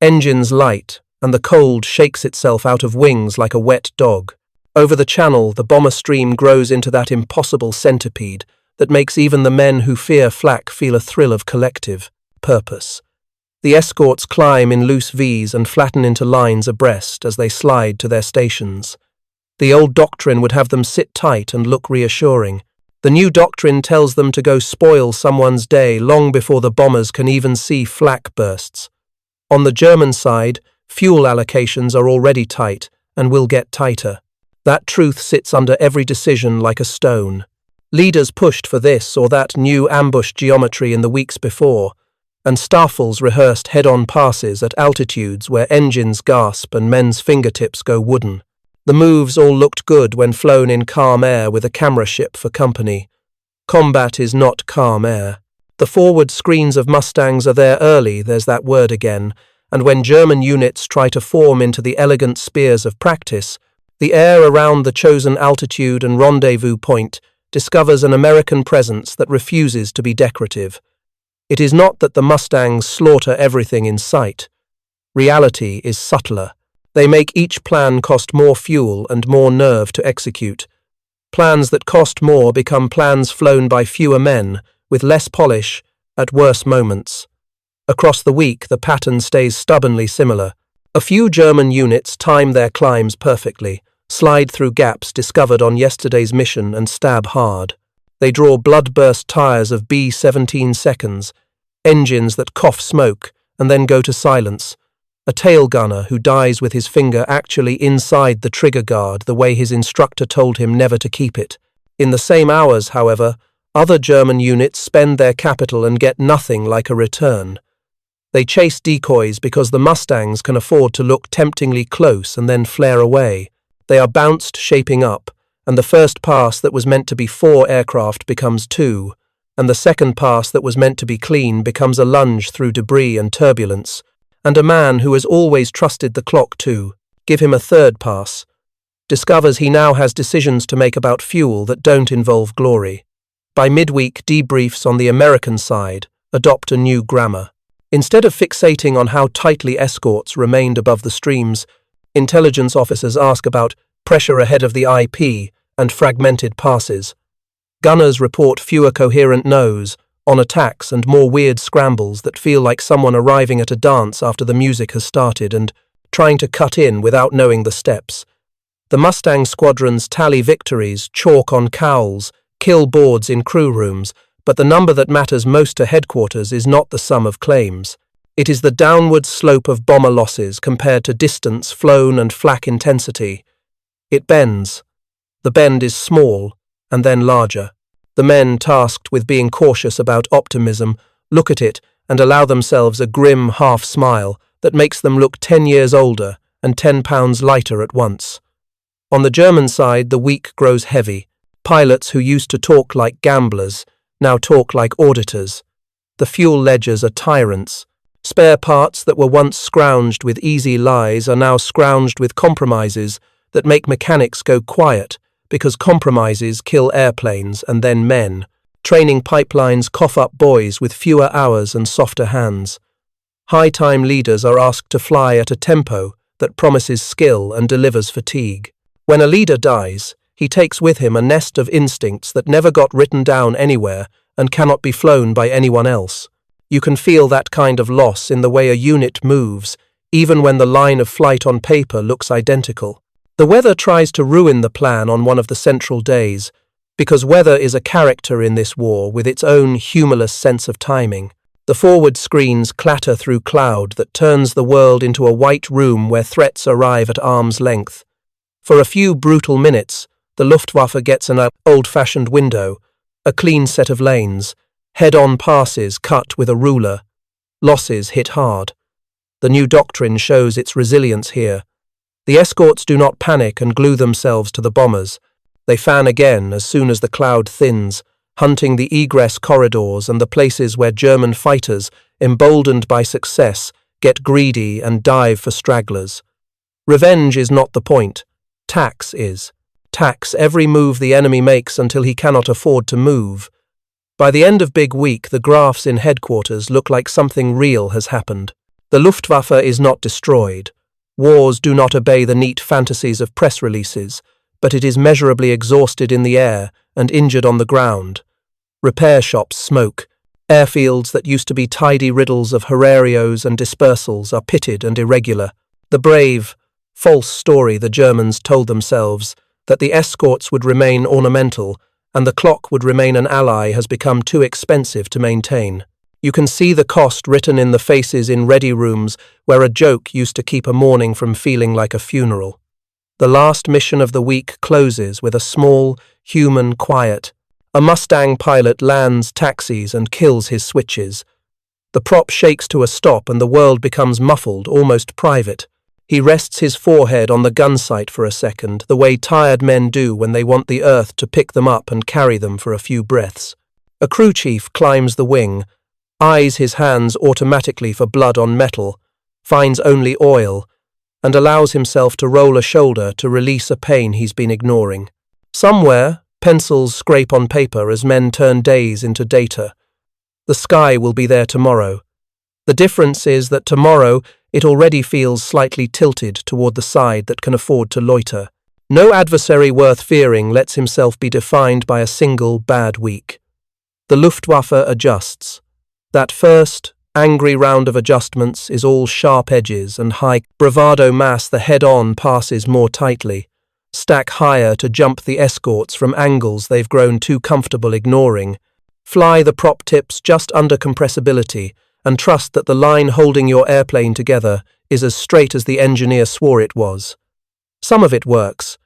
Speaker 1: Engines light, and the cold shakes itself out of wings like a wet dog. Over the channel, the bomber stream grows into that impossible centipede that makes even the men who fear flak feel a thrill of collective purpose. The escorts climb in loose V's and flatten into lines abreast as they slide to their stations. The old doctrine would have them sit tight and look reassuring. The new doctrine tells them to go spoil someone's day long before the bombers can even see flak bursts. On the German side, fuel allocations are already tight and will get tighter. That truth sits under every decision like a stone. Leaders pushed for this or that new ambush geometry in the weeks before, and staffels rehearsed head-on passes at altitudes where engines gasp and men's fingertips go wooden. The moves all looked good when flown in calm air with a camera ship for company. Combat is not calm air. The forward screens of Mustangs are there early, there's that word again, and when German units try to form into the elegant spears of practice, the air around the chosen altitude and rendezvous point discovers an American presence that refuses to be decorative. It is not that the Mustangs slaughter everything in sight. Reality is subtler. They make each plan cost more fuel and more nerve to execute. Plans that cost more become plans flown by fewer men, with less polish, at worse moments. Across the week, the pattern stays stubbornly similar. A few German units time their climbs perfectly, slide through gaps discovered on yesterday's mission and stab hard. They draw blood-burst tires of B-17 seconds, engines that cough smoke and then go to silence. A tail gunner who dies with his finger actually inside the trigger guard the way his instructor told him never to keep it. In the same hours, however, other German units spend their capital and get nothing like a return. They chase decoys because the Mustangs can afford to look temptingly close and then flare away. They are bounced, shaping up, and the first pass that was meant to be 4 aircraft becomes 2, and the second pass that was meant to be clean becomes a lunge through debris and turbulence, and a man who has always trusted the clock to give him a third pass discovers he now has decisions to make about fuel that don't involve glory. By midweek, debriefs on the American side adopt a new grammar. Instead of fixating on how tightly escorts remained above the streams, intelligence officers ask about pressure ahead of the IP and fragmented passes. Gunners report fewer coherent no's on attacks and more weird scrambles that feel like someone arriving at a dance after the music has started and trying to cut in without knowing the steps. The Mustang squadrons tally victories, chalk on cowls, kill boards in crew rooms, but the number that matters most to headquarters is not the sum of claims. It is the downward slope of bomber losses compared to distance flown and flak intensity. It bends. The bend is small, and then larger. The men tasked with being cautious about optimism look at it and allow themselves a grim half-smile that makes them look 10 years older and 10 pounds lighter at once. On the German side, the week grows heavy. Pilots who used to talk like gamblers now talk like auditors. The fuel ledgers are tyrants. Spare parts that were once scrounged with easy lies are now scrounged with compromises that make mechanics go quiet, because compromises kill airplanes and then men. Training pipelines cough up boys with fewer hours and softer hands. High-time leaders are asked to fly at a tempo that promises skill and delivers fatigue. When a leader dies, he takes with him a nest of instincts that never got written down anywhere and cannot be flown by anyone else. You can feel that kind of loss in the way a unit moves, even when the line of flight on paper looks identical. The weather tries to ruin the plan on one of the central days, because weather is a character in this war with its own humorless sense of timing. The forward screens clatter through cloud that turns the world into a white room where threats arrive at arm's length. For a few brutal minutes, the Luftwaffe gets an old-fashioned window, a clean set of lanes, head-on passes cut with a ruler. Losses hit hard. The new doctrine shows its resilience here. The escorts do not panic and glue themselves to the bombers. They fan again as soon as the cloud thins, hunting the egress corridors and the places where German fighters, emboldened by success, get greedy and dive for stragglers. Revenge is not the point. Tax is. Tax every move the enemy makes until he cannot afford to move. By the end of Big Week, the graphs in headquarters look like something real has happened. The Luftwaffe is not destroyed. Wars do not obey the neat fantasies of press releases, but it is measurably exhausted in the air and injured on the ground. Repair shops smoke. Airfields that used to be tidy riddles of horarios and dispersals are pitted and irregular. The brave, false story the Germans told themselves, that the escorts would remain ornamental and the clock would remain an ally, has become too expensive to maintain. You can see the cost written in the faces in ready rooms where a joke used to keep a mourning from feeling like a funeral. The last mission of the week closes with a small, human quiet. A Mustang pilot lands, taxis, and kills his switches. The prop shakes to a stop and the world becomes muffled, almost private. He rests his forehead on the gun sight for a second, the way tired men do when they want the earth to pick them up and carry them for a few breaths. A crew chief climbs the wing, eyes his hands automatically for blood on metal, finds only oil, and allows himself to roll a shoulder to release a pain he's been ignoring. Somewhere, pencils scrape on paper as men turn days into data. The sky will be there tomorrow. The difference is that tomorrow it already feels slightly tilted toward the side that can afford to loiter. No adversary worth fearing lets himself be defined by a single bad week. The Luftwaffe adjusts. That first, angry round of adjustments is all sharp edges and high bravado mass. The head-on passes more tightly. Stack higher to jump the escorts from angles they've grown too comfortable ignoring. Fly the prop tips just under compressibility and trust that the line holding your airplane together is as straight as the engineer swore it was. Some of it works.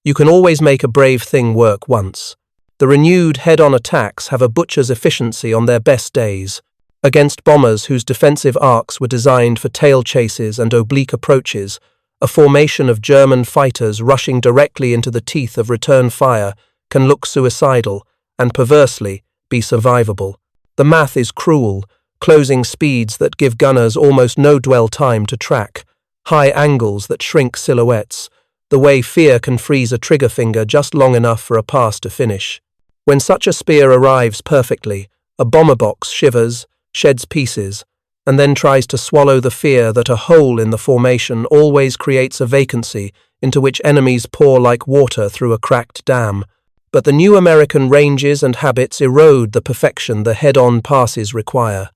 Speaker 1: You can always make a brave thing work once. The renewed head-on attacks have a butcher's efficiency on their best days. Against bombers whose defensive arcs were designed for tail chases and oblique approaches, a formation of German fighters rushing directly into the teeth of return fire can look suicidal and, perversely, be survivable. The math is cruel, closing speeds that give gunners almost no dwell time to track, high angles that shrink silhouettes, the way fear can freeze a trigger finger just long enough for a pass to finish. When such a spear arrives perfectly, a bomber box shivers, sheds pieces, and then tries to swallow the fear that a hole in the formation always creates a vacancy into which enemies pour like water through a cracked dam. But the new American ranges and habits erode the perfection the head-on passes require.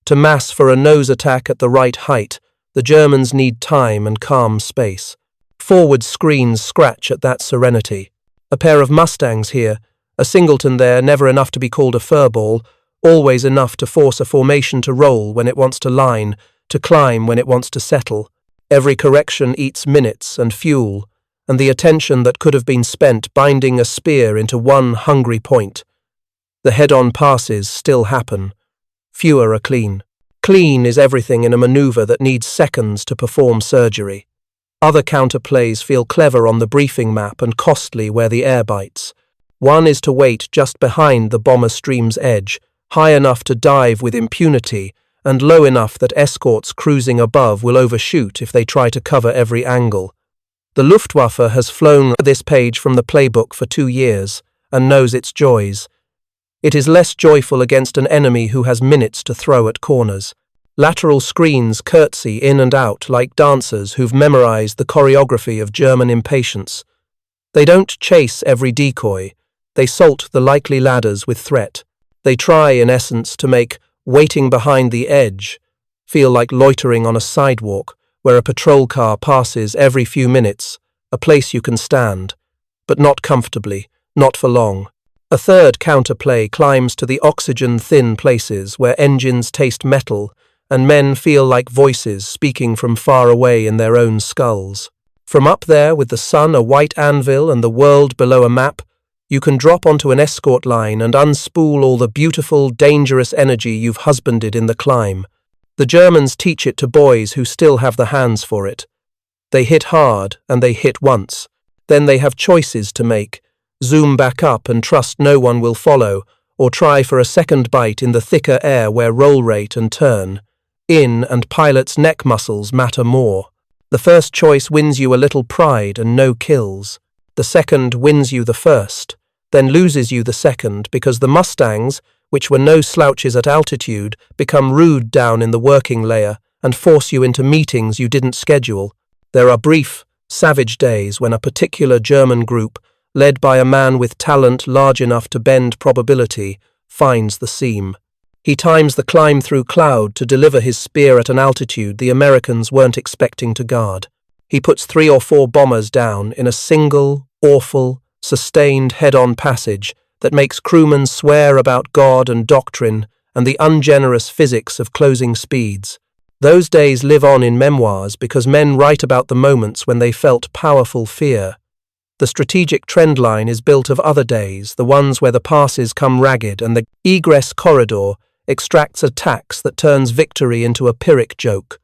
Speaker 1: To mass for a nose attack at the right height, the Germans need time and calm space. Forward screens scratch at that serenity. A pair of Mustangs here, a singleton there, never enough to be called a furball, always enough to force a formation to roll when it wants to line, to climb when it wants to settle. Every correction eats minutes and fuel, and the attention that could have been spent binding a spear into one hungry point. The head-on passes still happen. Fewer are clean. Clean is everything in a maneuver that needs seconds to perform surgery. Other counterplays feel clever on the briefing map and costly where the air bites. One is to wait just behind the bomber stream's edge, high enough to dive with impunity, and low enough that escorts cruising above will overshoot if they try to cover every angle. The Luftwaffe has flown this page from the playbook for 2 years and knows its joys. It is less joyful against an enemy who has minutes to throw at corners. Lateral screens curtsy in and out like dancers who've memorized the choreography of German impatience. They don't chase every decoy. They salt the likely ladders with threat. They try, in essence, to make waiting behind the edge feel like loitering on a sidewalk where a patrol car passes every few minutes, a place you can stand, but not comfortably, not for long. A third counterplay climbs to the oxygen-thin places where engines taste metal and men feel like voices speaking from far away in their own skulls. From up there, with the sun a white anvil and the world below a map, you can drop onto an escort line and unspool all the beautiful, dangerous energy you've husbanded in the climb. The Germans teach it to boys who still have the hands for it. They hit hard, and they hit once. Then they have choices to make. Zoom back up and trust no one will follow, or try for a second bite in the thicker air where roll rate and turn in and pilot's neck muscles matter more. The first choice wins you a little pride and no kills. The second wins you the first, then loses you the second because the Mustangs, which were no slouches at altitude, become rude down in the working layer and force you into meetings you didn't schedule. There are brief, savage days when a particular German group, led by a man with talent large enough to bend probability, finds the seam. He times the climb through cloud to deliver his spear at an altitude the Americans weren't expecting to guard. He puts 3 or 4 bombers down in a single, awful, sustained head-on passage that makes crewmen swear about God and doctrine and the ungenerous physics of closing speeds. Those days live on in memoirs because men write about the moments when they felt powerful fear. The strategic trend line is built of other days, the ones where the passes come ragged and the egress corridor extracts a tax that turns victory into a Pyrrhic joke.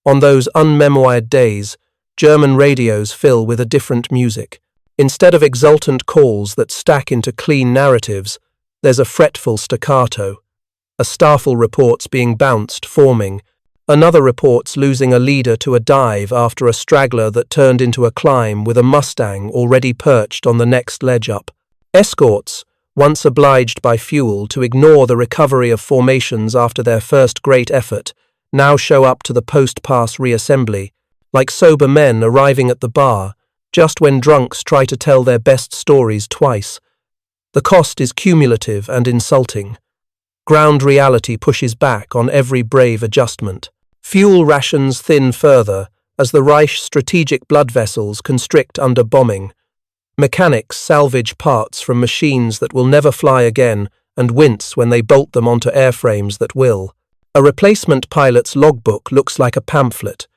Speaker 1: On those unmemoired days, German radios fill with a different music. Instead of exultant calls that stack into clean narratives, there's a fretful staccato. A starful reports being bounced, forming. Another reports losing a leader to a dive after a straggler that turned into a climb with a Mustang already perched on the next ledge up. Escorts, once obliged by fuel to ignore the recovery of formations after their first great effort, now show up to the post-pass reassembly, like sober men arriving at the bar, just when drunks try to tell their best stories twice. The cost is cumulative and insulting. Ground reality pushes back on every brave adjustment. Fuel rations thin further as the Reich's strategic blood vessels constrict under bombing. Mechanics salvage parts from machines that will never fly again and wince when they bolt them onto airframes that will. A replacement pilot's logbook looks like a pamphlet.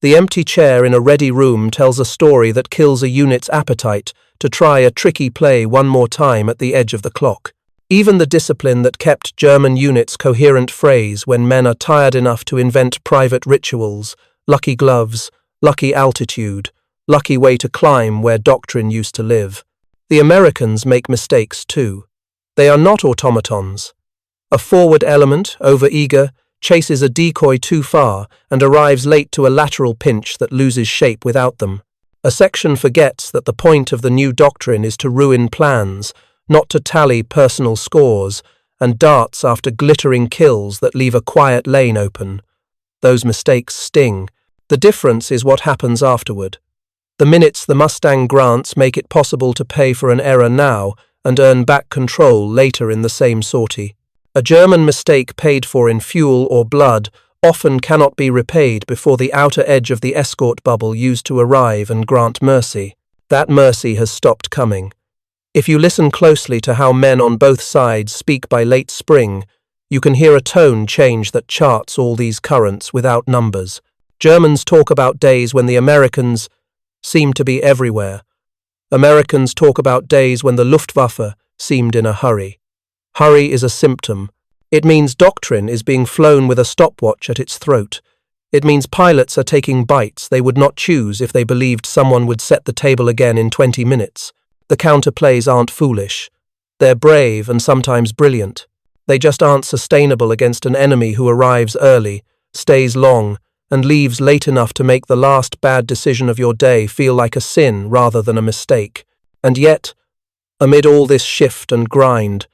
Speaker 1: The empty chair in a ready room tells a story that kills a unit's appetite to try a tricky play one more time at the edge of the clock. Even the discipline that kept German units' coherent phrase when men are tired enough to invent private rituals, lucky gloves, lucky altitude, lucky way to climb where doctrine used to live. The Americans make mistakes too. They are not automatons. A forward element, overeager, chases a decoy too far and arrives late to a lateral pinch that loses shape without them. A section forgets that the point of the new doctrine is to ruin plans, not to tally personal scores, and darts after glittering kills that leave a quiet lane open. Those mistakes sting. The difference is what happens afterward. The minutes the Mustang grants make it possible to pay for an error now and earn back control later in the same sortie. A German mistake paid for in fuel or blood often cannot be repaid before the outer edge of the escort bubble used to arrive and grant mercy. That mercy has stopped coming. If you listen closely to how men on both sides speak by late spring, you can hear a tone change that charts all these currents without numbers. Germans talk about days when the Americans seem to be everywhere. Americans talk about days when the Luftwaffe seemed in a hurry. Hurry is a symptom. It means doctrine is being flown with a stopwatch at its throat. It means pilots are taking bites they would not choose if they believed someone would set the table again in 20 minutes. The counterplays aren't foolish. They're brave and sometimes brilliant. They just aren't sustainable against an enemy who arrives early, stays long, and leaves late enough to make the last bad decision of your day feel like a sin rather than a mistake. And yet, amid all this shift and grind,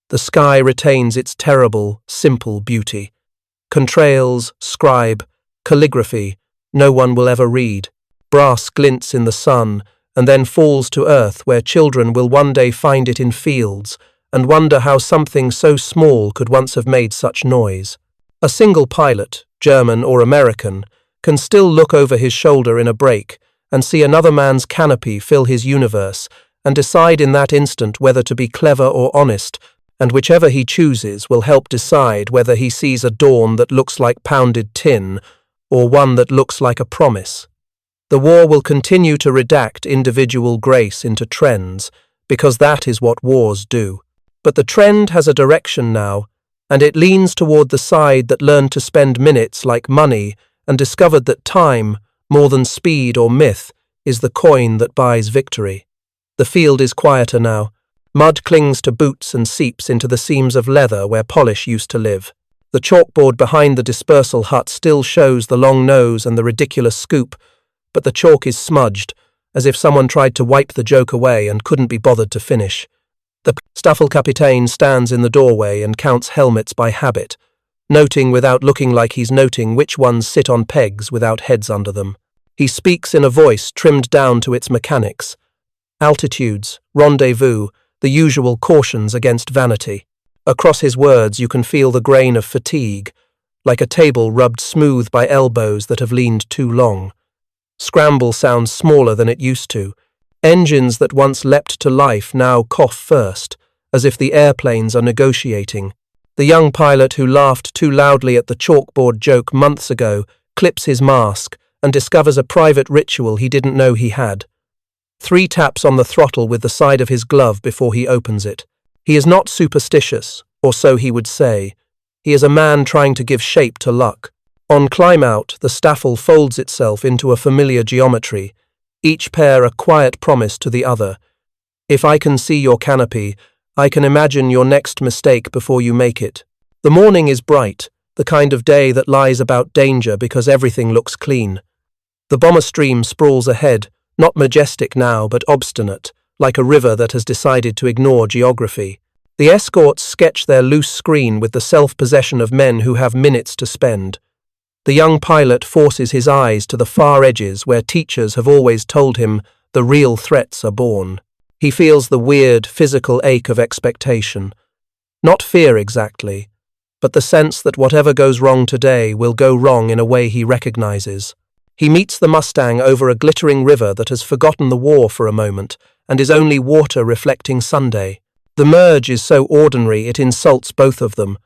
Speaker 1: the sky retains its terrible, simple beauty. Contrails, scribe, calligraphy, no one will ever read. Brass glints in the sun and then falls to earth where children will one day find it in fields and wonder how something so small could once have made such noise. A single pilot, German or American, can still look over his shoulder in a break and see another man's canopy fill his universe and decide in that instant whether to be clever or honest, and whichever he chooses will help decide whether he sees a dawn that looks like pounded tin or one that looks like a promise. The war will continue to redact individual grace into trends, because that is what wars do. But the trend has a direction now, and it leans toward the side that learned to spend minutes like money and discovered that time, more than speed or myth, is the coin that buys victory. The field is quieter now. Mud clings to boots and seeps into the seams of leather where polish used to live. The chalkboard behind the dispersal hut still shows the long nose and the ridiculous scoop, but the chalk is smudged, as if someone tried to wipe the joke away and couldn't be bothered to finish. The Staffelkapitein stands in the doorway and counts helmets by habit, noting without looking like he's noting which ones sit on pegs without heads under them. He speaks in a voice trimmed down to its mechanics. Altitudes, rendezvous, the usual cautions against vanity. Across his words you can feel the grain of fatigue, like a table rubbed smooth by elbows that have leaned too long. Scramble sounds smaller than it used to. Engines that once leapt to life now cough first, as if the airplanes are negotiating. The young pilot who laughed too loudly at the chalkboard joke months ago clips his mask and discovers a private ritual he didn't know he had. 3 taps on the throttle with the side of his glove before he opens it. He is not superstitious, or so he would say. He is a man trying to give shape to luck. On climb out, the staffel folds itself into a familiar geometry, each pair a quiet promise to the other. If I can see your canopy, I can imagine your next mistake before you make it. The morning is bright, the kind of day that lies about danger because everything looks clean. The bomber stream sprawls ahead, not majestic now but obstinate, like a river that has decided to ignore geography. The escorts sketch their loose screen with the self-possession of men who have minutes to spend. The young pilot forces his eyes to the far edges where teachers have always told him the real threats are born. He feels the weird, physical ache of expectation. Not fear exactly, but the sense that whatever goes wrong today will go wrong in a way he recognizes. He meets the Mustang over a glittering river that has forgotten the war for a moment and is only water reflecting Sunday. The merge is so ordinary it insults both of them.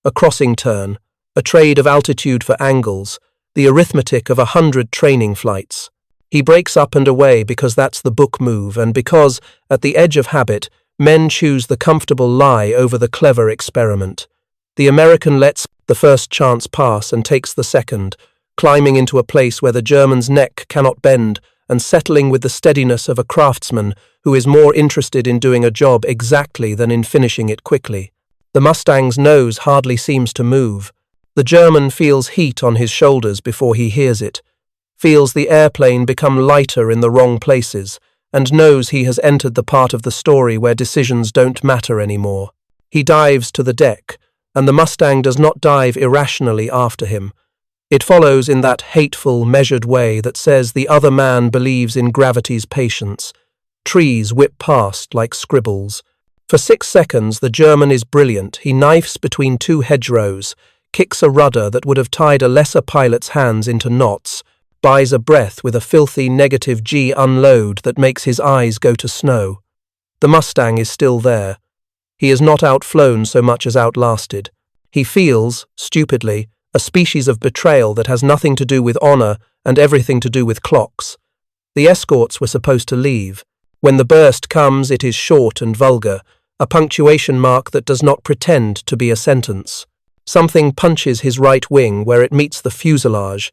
Speaker 1: A crossing turn, a trade of altitude for angles, the arithmetic of 100 training flights. He breaks up and away because that's the book move and because, at the edge of habit, men choose the comfortable lie over the clever experiment. The American lets the first chance pass and takes the second, climbing into a place where the German's neck cannot bend and settling with the steadiness of a craftsman who is more interested in doing a job exactly than in finishing it quickly. The Mustang's nose hardly seems to move. The German feels heat on his shoulders before he hears it, feels the airplane become lighter in the wrong places, and knows he has entered the part of the story where decisions don't matter anymore. He dives to the deck, and the Mustang does not dive irrationally after him. It follows in that hateful, measured way that says the other man believes in gravity's patience. Trees whip past like scribbles. For 6 seconds, the German is brilliant. He knifes between 2 hedgerows, kicks a rudder that would have tied a lesser pilot's hands into knots, buys a breath with a filthy negative G unload that makes his eyes go to snow. The Mustang is still there. He is not outflown so much as outlasted. He feels, stupidly, a species of betrayal that has nothing to do with honor and everything to do with clocks. The escorts were supposed to leave. When the burst comes, it is short and vulgar, a punctuation mark that does not pretend to be a sentence. Something punches his right wing where it meets the fuselage.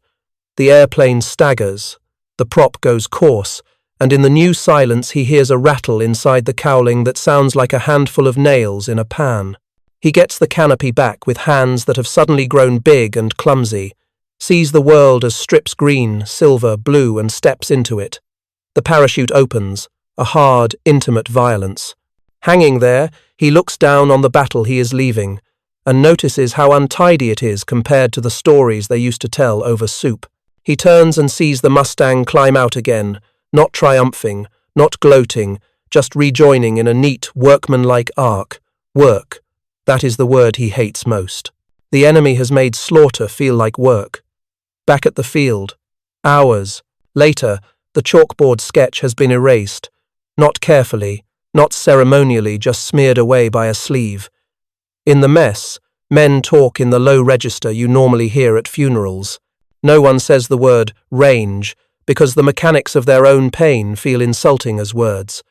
Speaker 1: The airplane staggers. The prop goes coarse, and in the new silence he hears a rattle inside the cowling that sounds like a handful of nails in a pan. He gets the canopy back with hands that have suddenly grown big and clumsy, sees the world as strips green, silver, blue, and steps into it. The parachute opens, a hard, intimate violence. Hanging there, he looks down on the battle he is leaving, and notices how untidy it is compared to the stories they used to tell over soup. He turns and sees the Mustang climb out again, not triumphing, not gloating, just rejoining in a neat, workmanlike arc. Work. That is the word he hates most. The enemy has made slaughter feel like work. Back at the field. Hours later, the chalkboard sketch has been erased. Not carefully, not ceremonially, just smeared away by a sleeve. In the mess, men talk in the low register you normally hear at funerals. No one says the word range, because the mechanics of their own pain feel insulting as words.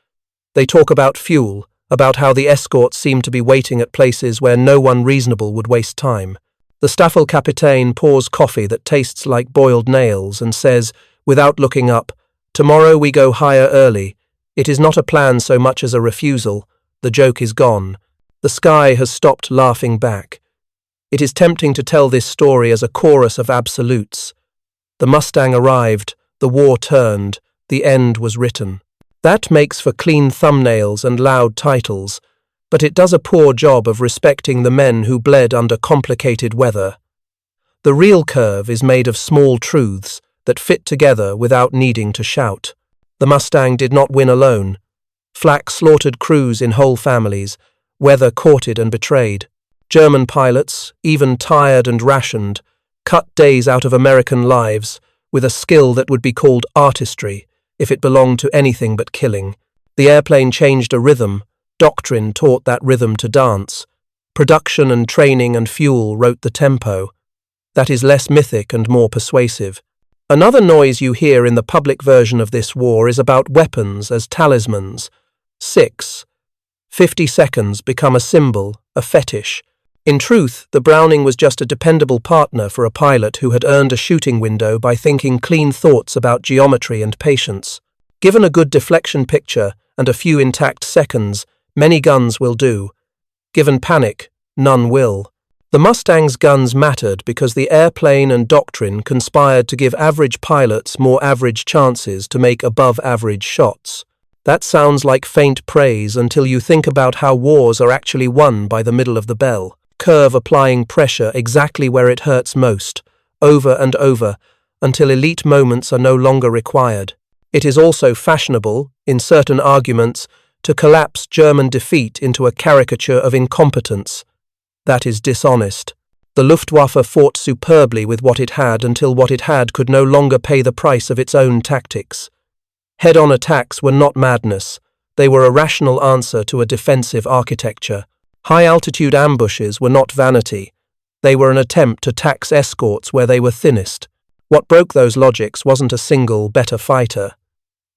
Speaker 1: They talk about fuel, about how the escorts seem to be waiting at places where no one reasonable would waste time. The Staffelkapitein pours coffee that tastes like boiled nails and says, without looking up, "Tomorrow we go higher early. It is not a plan so much as a refusal. The joke is gone. The sky has stopped laughing back." It is tempting to tell this story as a chorus of absolutes. The Mustang arrived, the war turned, the end was written. That makes for clean thumbnails and loud titles, but it does a poor job of respecting the men who bled under complicated weather. The real curve is made of small truths that fit together without needing to shout. The Mustang did not win alone. Flak slaughtered crews in whole families, weather courted and betrayed. German pilots, even tired and rationed, cut days out of American lives with a skill that would be called artistry if it belonged to anything but killing. The airplane changed a rhythm. Doctrine taught that rhythm to dance. Production and training and fuel wrote the tempo. That is less mythic and more persuasive. Another noise you hear in the public version of this war is about weapons as talismans. 50 seconds become a symbol, a fetish. In truth, the Browning was just a dependable partner for a pilot who had earned a shooting window by thinking clean thoughts about geometry and patience. Given a good deflection picture and a few intact seconds, many guns will do. Given panic, none will. The Mustang's guns mattered because the airplane and doctrine conspired to give average pilots more average chances to make above-average shots. That sounds like faint praise until you think about how wars are actually won by the middle of the bell curve, applying pressure exactly where it hurts most, over and over, until elite moments are no longer required. It is also fashionable, in certain arguments, to collapse German defeat into a caricature of incompetence. That is dishonest. The Luftwaffe fought superbly with what it had until what it had could no longer pay the price of its own tactics. Head-on attacks were not madness. They were a rational answer to a defensive architecture. High-altitude ambushes were not vanity. They were an attempt to tax escorts where they were thinnest. What broke those logics wasn't a single, better fighter.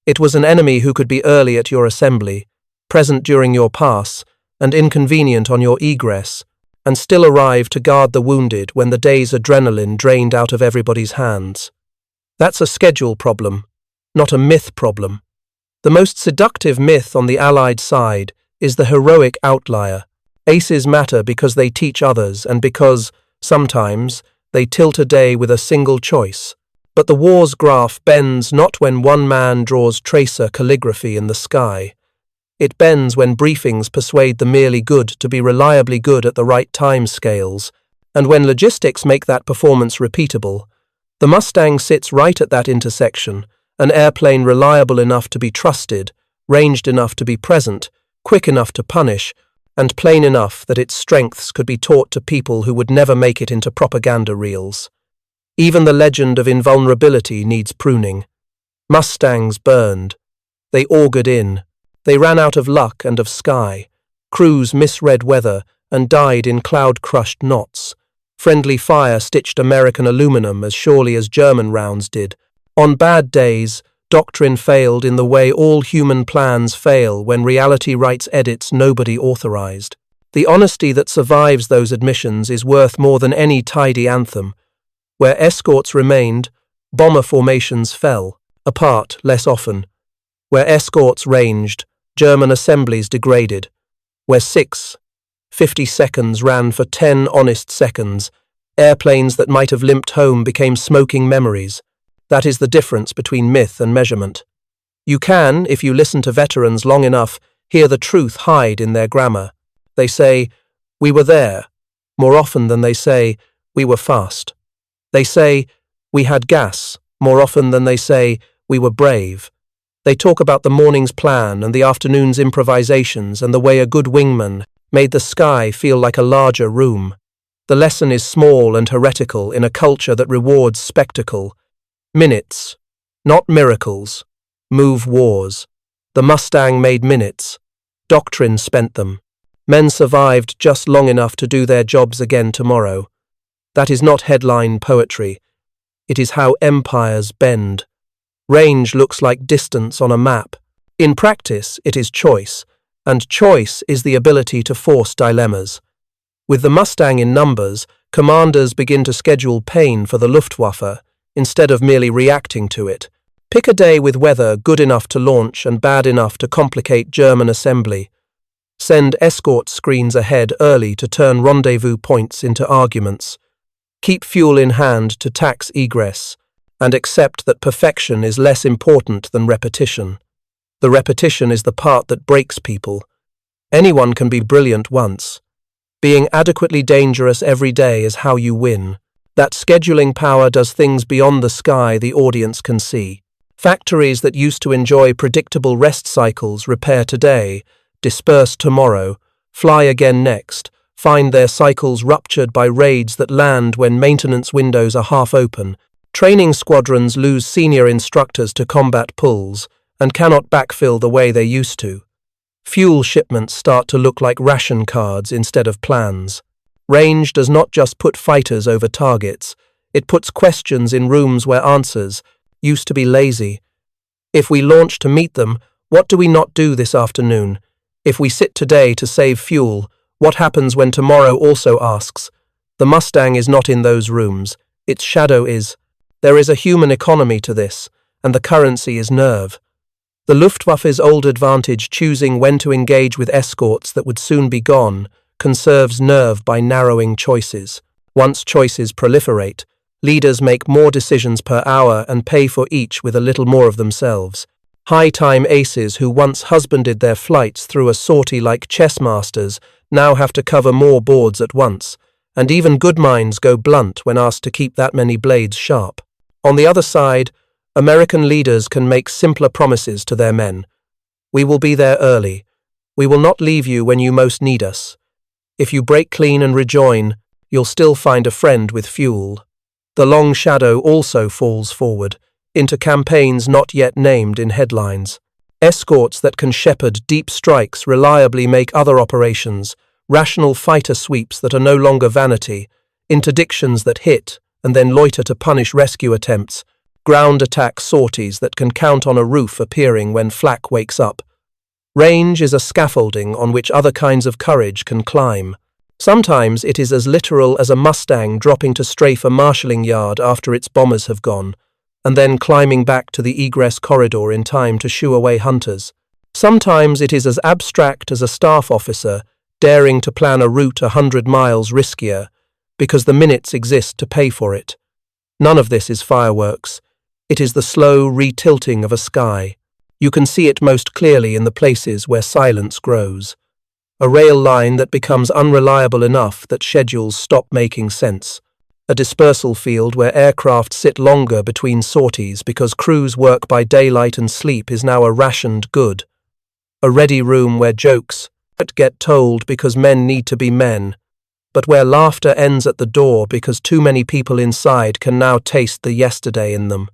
Speaker 1: It was an enemy who could be early at your assembly, present during your pass, and inconvenient on your egress, and still arrive to guard the wounded when the day's adrenaline drained out of everybody's hands. That's a schedule problem, not a myth problem. The most seductive myth on the Allied side is the heroic outlier. Aces matter because they teach others and because, sometimes, they tilt a day with a single choice. But the war's graph bends not when one man draws tracer calligraphy in the sky. It bends when briefings persuade the merely good to be reliably good at the right time scales, and when logistics make that performance repeatable. The Mustang sits right at that intersection, an airplane reliable enough to be trusted, ranged enough to be present, quick enough to punish, and plain enough that its strengths could be taught to people who would never make it into propaganda reels. Even the legend of invulnerability needs pruning. Mustangs burned. They augured in. They ran out of luck and of sky. Crews misread weather and died in cloud-crushed knots. Friendly fire stitched American aluminum as surely as German rounds did. On bad days, Doctrine failed in the way all human plans fail when reality writes edits nobody authorized. The honesty that survives those admissions is worth more than any tidy anthem. Where escorts remained, bomber formations fell, apart less often. Where escorts ranged, German assemblies degraded. Where 50 seconds ran for 10 honest seconds, airplanes that might have limped home became smoking memories. That is the difference between myth and measurement. You can, if you listen to veterans long enough, hear the truth hide in their grammar. They say, "We were there," more often than they say, "We were fast." They say, "We had gas," more often than they say, "We were brave." They talk about the morning's plan and the afternoon's improvisations and the way a good wingman made the sky feel like a larger room. The lesson is small and heretical in a culture that rewards spectacle. Minutes, not miracles, move wars. The Mustang made minutes. Doctrine spent them. Men survived just long enough to do their jobs again tomorrow. That is not headline poetry. It is how empires bend. Range looks like distance on a map. In practice, it is choice, and choice is the ability to force dilemmas. With the Mustang in numbers, commanders begin to schedule pain for the Luftwaffe instead of merely reacting to it. Pick a day with weather good enough to launch and bad enough to complicate German assembly. Send escort screens ahead early to turn rendezvous points into arguments. Keep fuel in hand to tax egress, and accept that perfection is less important than repetition. The repetition is the part that breaks people. Anyone can be brilliant once. Being adequately dangerous every day is how you win. That scheduling power does things beyond the sky the audience can see. Factories that used to enjoy predictable rest cycles repair today, disperse tomorrow, fly again next, find their cycles ruptured by raids that land when maintenance windows are half open. Training squadrons lose senior instructors to combat pulls and cannot backfill the way they used to. Fuel shipments start to look like ration cards instead of plans. Range does not just put fighters over targets, it puts questions in rooms where answers used to be lazy. If we launch to meet them, what do we not do this afternoon? If we sit today to save fuel, what happens when tomorrow also asks? The Mustang is not in those rooms, its shadow is. There is a human economy to this, and the currency is nerve. The Luftwaffe's old advantage choosing when to engage with escorts that would soon be gone conserves nerve by narrowing choices. Once choices proliferate, leaders make more decisions per hour and pay for each with a little more of themselves. High-time aces who once husbanded their flights through a sortie like chess masters now have to cover more boards at once, and even good minds go blunt when asked to keep that many blades sharp. On the other side, American leaders can make simpler promises to their men. We will be there early. We will not leave you when you most need us. If you break clean and rejoin, you'll still find a friend with fuel. The long shadow also falls forward, into campaigns not yet named in headlines. Escorts that can shepherd deep strikes reliably make other operations, rational fighter sweeps that are no longer vanity, interdictions that hit and then loiter to punish rescue attempts, ground attack sorties that can count on a roof appearing when flak wakes up. Range is a scaffolding on which other kinds of courage can climb. Sometimes it is as literal as a Mustang dropping to strafe a marshalling yard after its bombers have gone, and then climbing back to the egress corridor in time to shoo away hunters. Sometimes it is as abstract as a staff officer daring to plan a route 100 miles riskier, because the minutes exist to pay for it. None of this is fireworks. It is the slow retilting of a sky. You can see it most clearly in the places where silence grows. A rail line that becomes unreliable enough that schedules stop making sense. A dispersal field where aircraft sit longer between sorties because crews work by daylight and sleep is now a rationed good. A ready room where jokes get told because men need to be men, but where laughter ends at the door because too many people inside can now taste the yesterday in them.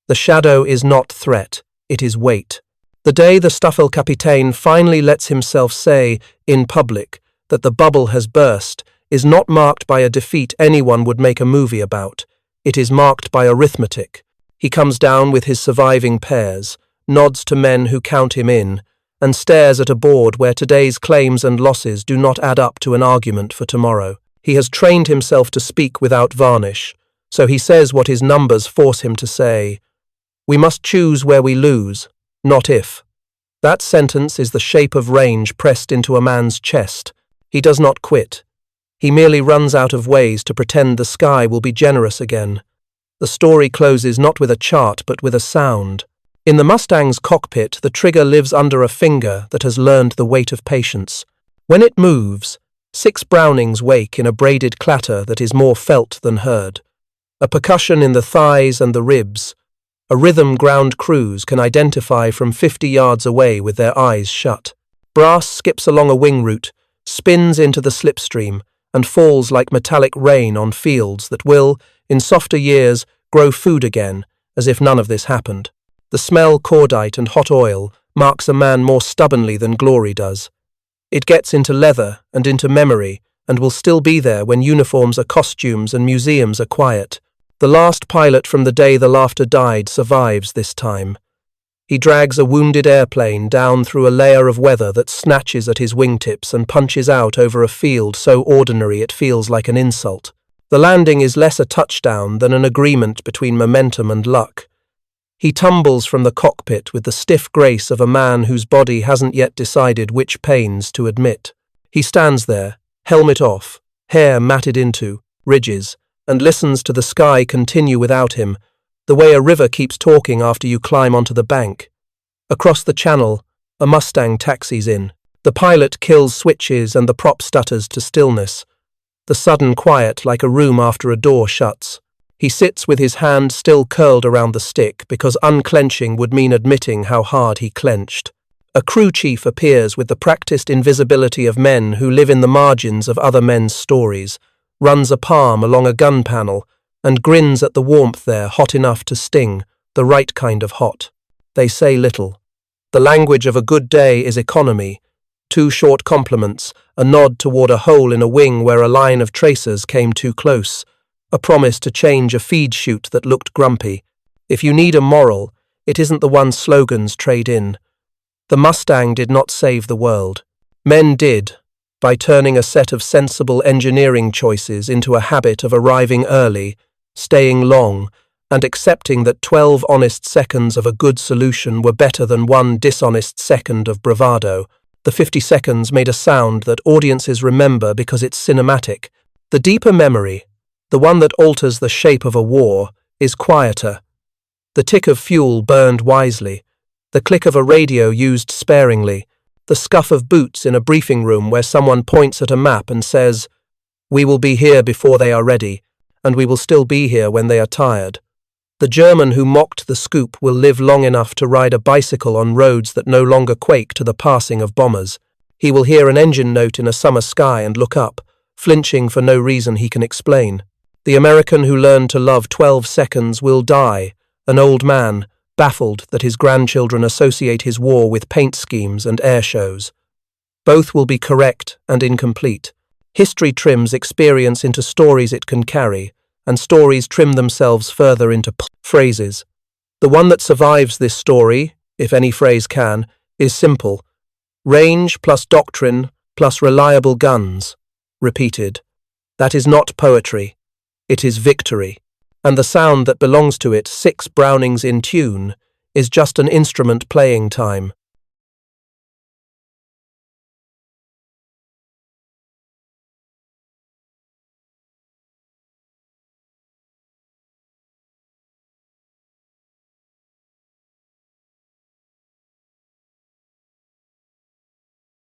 Speaker 1: The shadow is not threat, it is weight. The day the Staffelkapitein finally lets himself say, in public, that the bubble has burst is not marked by a defeat anyone would make a movie about. It is marked by arithmetic. He comes down with his surviving pairs, nods to men who count him in, and stares at a board where today's claims and losses do not add up to an argument for tomorrow. He has trained himself to speak without varnish, so he says what his numbers force him to say. We must choose where we lose, not if. That sentence is the shape of range pressed into a man's chest. He does not quit. He merely runs out of ways to pretend the sky will be generous again. The story closes not with a chart but with a sound. In the Mustang's cockpit, the trigger lives under a finger that has learned the weight of patience. When it moves, 6 Brownings wake in a braided clatter that is more felt than heard. A percussion in the thighs and the ribs. A rhythm ground crews can identify from 50 yards away with their eyes shut. Brass skips along a wing route, spins into the slipstream, and falls like metallic rain on fields that will, in softer years, grow food again, as if none of this happened. The smell cordite and hot oil marks a man more stubbornly than glory does. It gets into leather and into memory, and will still be there when uniforms are costumes and museums are quiet. The last pilot from the day the laughter died survives this time. He drags a wounded airplane down through a layer of weather that snatches at his wingtips and punches out over a field so ordinary it feels like an insult. The landing is less a touchdown than an agreement between momentum and luck. He tumbles from the cockpit with the stiff grace of a man whose body hasn't yet decided which pains to admit. He stands there, helmet off, hair matted into, ridges, and listens to the sky continue without him, the way a river keeps talking after you climb onto the bank. Across the channel, a Mustang taxis in. The pilot kills switches and the prop stutters to stillness. The sudden quiet like a room after a door shuts. He sits with his hand still curled around the stick because unclenching would mean admitting how hard he clenched. A crew chief appears with the practiced invisibility of men who live in the margins of other men's stories, runs a palm along a gun panel, and grins at the warmth there hot enough to sting, the right kind of hot. They say little. The language of a good day is economy. 2 short compliments, a nod toward a hole in a wing where a line of tracers came too close, a promise to change a feed chute that looked grumpy. If you need a moral, it isn't the one slogans trade in. The Mustang did not save the world. Men did, by turning a set of sensible engineering choices into a habit of arriving early, staying long, and accepting that 12 honest seconds of a good solution were better than 1 dishonest second of bravado. The 50 seconds made a sound that audiences remember because it's cinematic. The deeper memory, the one that alters the shape of a war, is quieter. The tick of fuel burned wisely, the click of a radio used sparingly, the scuff of boots in a briefing room where someone points at a map and says, "We will be here before they are ready, and we will still be here when they are tired." The German who mocked the scoop will live long enough to ride a bicycle on roads that no longer quake to the passing of bombers. He will hear an engine note in a summer sky and look up, flinching for no reason he can explain. The American who learned to love 12 seconds will die, an old man, baffled that his grandchildren associate his war with paint schemes and air shows. Both will be correct and incomplete. History trims experience into stories it can carry, and stories trim themselves further into phrases. The one that survives this story, if any phrase can, is simple. Range plus doctrine plus reliable guns. Repeated. That is not poetry. It is victory. And the sound that belongs to it, 6 Brownings in tune, is just an instrument playing time.